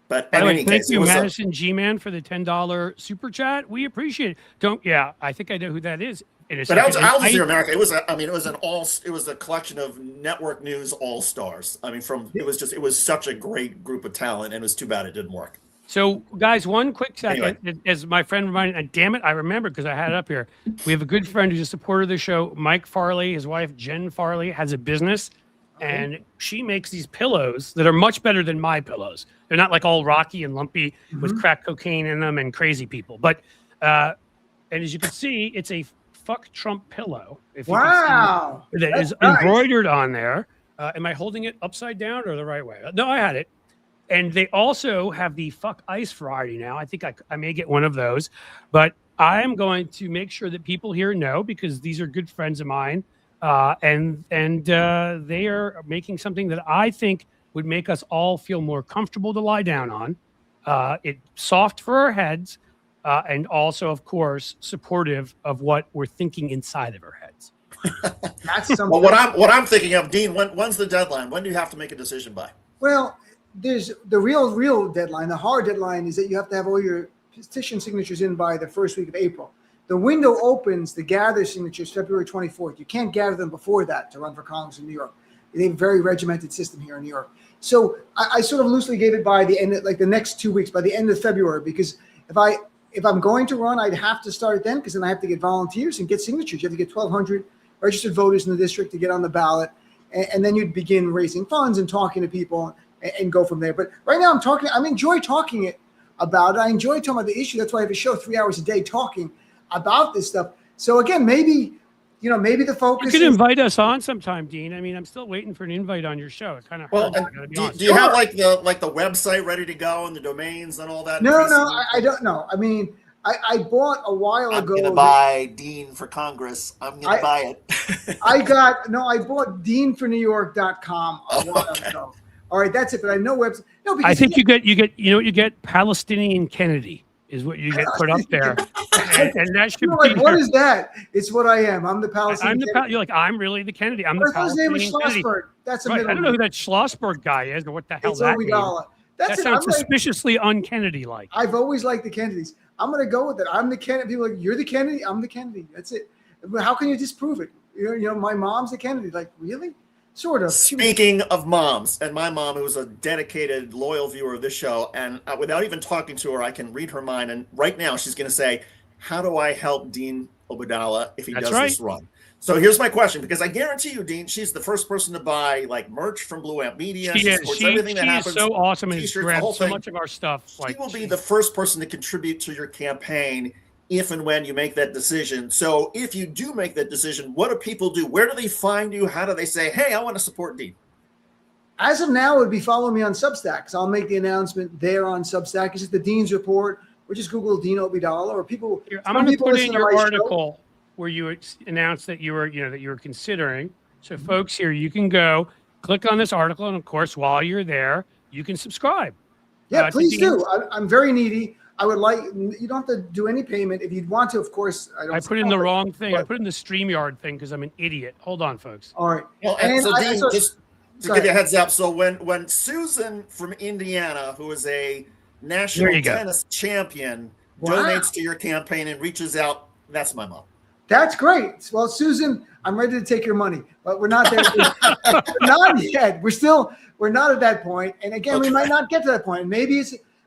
But by the way, thank you, Madison G-Man, for the $10 super chat. We appreciate it. I think I know who that is. But Al Jazeera America, it was a collection of network news all-stars. I mean, it was such a great group of talent, and it was too bad it didn't work. So, guys, one quick second, as my friend reminded, and damn it, I remember because I had it up here. We have a good friend who's a supporter of the show, Mike Farley. His wife, Jen Farley, has a business, and she makes these pillows that are much better than my pillows. They're not like all rocky and lumpy with crack cocaine in them and crazy people. But, and as you can see, it's a fuck Trump pillow. Wow. That is embroidered on there. Am I holding it upside down or the right way? No, I had it. And they also have the fuck ice variety now. I think I may get one of those, but I'm going to make sure that people here know, because these are good friends of mine. And they are making something that I think would make us all feel more comfortable to lie down on. It's soft for our heads. And also, of course, supportive of what we're thinking inside of our heads. That's something. Well, what I'm thinking of, Dean, when's the deadline? When do you have to make a decision by? Well, there's the real deadline. The hard deadline is that you have to have all your petition signatures in by the first week of April. The window opens to gather signatures February 24th. You can't gather them before that to run for Congress in New York. They have a very regimented system here in New York. So I sort of loosely gave it by the end, like the next 2 weeks, by the end of February, because if I'm going to run, I'd have to start it then, because then I have to get volunteers and get signatures. You have to get 1,200 registered voters in the district to get on the ballot. And then you'd begin raising funds and talking to people and go from there. But right now I enjoy talking about it. I enjoy talking about the issue. That's why I have a show 3 hours a day talking about this stuff. So again, maybe the focus. You could invite us on sometime, Dean. I mean, I'm still waiting for an invite on your show. It kind of hurts. Do you have like the website ready to go and the domains and all that? No, I don't know. I mean, I bought a while ago. I'm gonna buy Dean for Congress. I'm gonna buy it. I bought deanfornewyork.com a while ago. All right, that's it. But I know website. No, because I think you get Palestinian Kennedy is what you get put up there, and that should be like, what is that? It's what I am. I'm the Palestinian. You're like, I'm really the Kennedy. I'm the Palestinian His name is Schlossberg. That's a middle. I don't know who that Schlossberg guy is or what the hell it's that means. That sounds suspiciously un-Kennedy-like. I've always liked the Kennedys. I'm going to go with it. I'm the Kennedy. People are like, you're the Kennedy. I'm the Kennedy. That's it. How can you disprove it? You know, my mom's the Kennedy. Like, really? Sort of. Speaking of moms, and my mom, who is a dedicated, loyal viewer of this show, and without even talking to her, I can read her mind. And right now, she's going to say, "How do I help Dean Obeidallah if he does this run?" So here's my question, because I guarantee you, Dean, she's the first person to buy like merch from Blue Amp Media. She is so awesome and has grabbed so much of our stuff. She will be the first person to contribute to your campaign if and when you make that decision. So if you do make that decision, what do people do? Where do they find you? How do they say, hey, I want to support Dean? As of now, it would be following me on Substack. So I'll make the announcement there on Substack. It's just the Dean's Report, or just Google Dean Obeidallah, or people. I'm going to put in your article where you announced that you were considering. So folks, here you can go click on this article, and of course, while you're there, you can subscribe. Yeah, please do. I'm very needy. I would like, you don't have to do any payment. If you'd want to, of course. I put in the wrong thing. I put in the StreamYard thing because I'm an idiot. Hold on, folks. All right. Well, and so Dean, just to give you a heads up, so when Susan from Indiana, who is a national tennis champion, donates to your campaign and reaches out, that's my mom. That's great. Well, Susan, I'm ready to take your money, but we're not there. Not yet. We're not at that point. And again, we might not get to that point. Maybe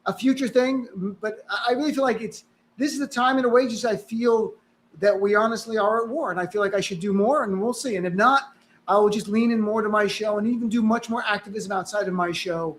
a future thing, but I really feel like this is the time and a wages I feel that we honestly are at war, and I feel like I should do more, and we'll see. And if not, I will just lean in more to my show and even do much more activism outside of my show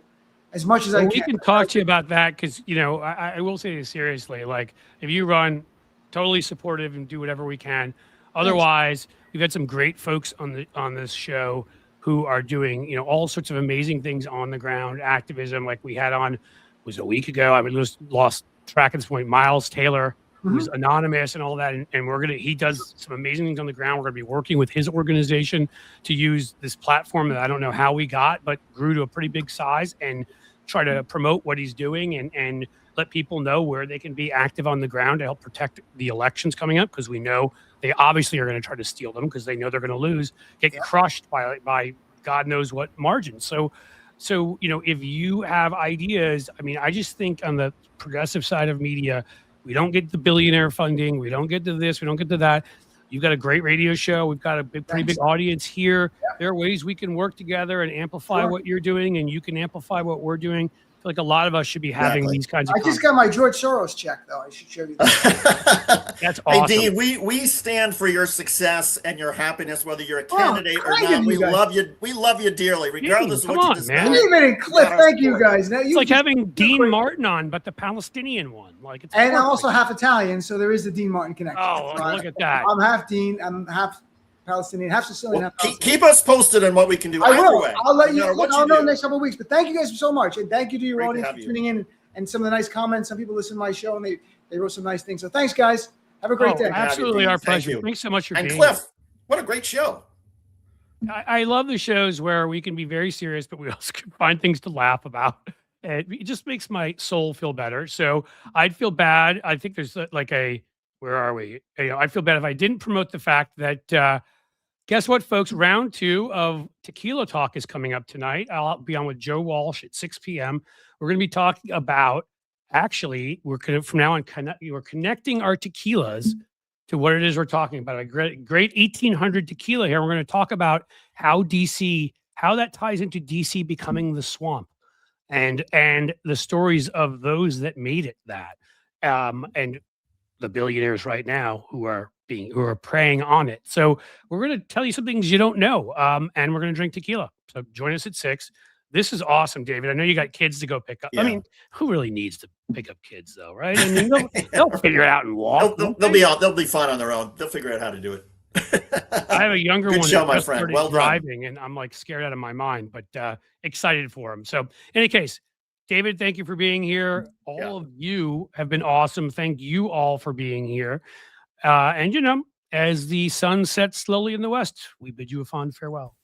as much as I can. We can talk to you about that because, you know, I will say this seriously. Like, if you run, totally supportive and do whatever we can. Otherwise, we've had some great folks on this show who are doing, you know, all sorts of amazing things on the ground, activism. Like we had on, was a week ago. I just lost track at this point. Miles Taylor, who's anonymous and all that, and he does some amazing things on the ground. We're going to be working with his organization to use this platform that I don't know how we got, but grew to a pretty big size, and try to promote what he's doing and let people know where they can be active on the ground to help protect the elections coming up, because we know they obviously are going to try to steal them because they know they're going to lose, get crushed by God knows what margin. So, you know, if you have ideas, I mean, I just think on the progressive side of media, we don't get the billionaire funding. We don't get to this. We don't get to that. You've got a great radio show. We've got a pretty big audience here. Yeah. There are ways we can work together and amplify what you're doing, and you can amplify what we're doing. I feel like a lot of us should be having these kinds of I just got my George Soros check, though. I should show you that. That's awesome. Hey, Dean, we stand for your success and your happiness, whether you're a candidate or not. We love you. We love you dearly, regardless of what you decide. Man. Cliff, thank you guys. Now, it's like having Dean Martin on, but the Palestinian one. Like, it's and I'm also half Italian, so there is the Dean Martin connection. Oh, look at that. I'm half Dean. I'm half Palestinian, half Sicilian. Well, half Palestinian. Keep us posted on what we can do. I will. Way, I'll let you know. I'll know in do. the next couple of weeks. But thank you guys so much, and thank you to your Great audience for tuning in and some of the nice comments. Some people listen to my show and they wrote some nice things. So thanks, guys. Have a great day. Absolutely, our pleasure. Thanks so much for being here. And Cliff, what a great show. I love the shows where we can be very serious, but we also can find things to laugh about. It just makes my soul feel better. So I'd feel bad. I think there's like where are we? You know, I feel bad if I didn't promote the fact that, guess what, folks? Round 2 of Tequila Talk is coming up tonight. I'll be on with Joe Walsh at 6 p.m. We're going to be talking about, actually, from now on, we're connecting our tequilas to what it is we're talking about. A great 1800 tequila here. We're going to talk about how that ties into DC becoming the swamp, and the stories of those that made it that, and the billionaires right now who are preying on it. So we're going to tell you some things you don't know, and we're going to drink tequila. So join us at 6. This is awesome, David. I know you got kids to go pick up. Yeah. I mean, who really needs to pick up kids, though, right? I mean, they'll figure it out and walk. They'll be fine on their own. They'll figure out how to do it. I have a younger one show, my friend. Well driving, and I'm like scared out of my mind, but excited for him. So, in any case, David, thank you for being here. All of you have been awesome. Thank you all for being here. And, you know, as the sun sets slowly in the west, we bid you a fond farewell.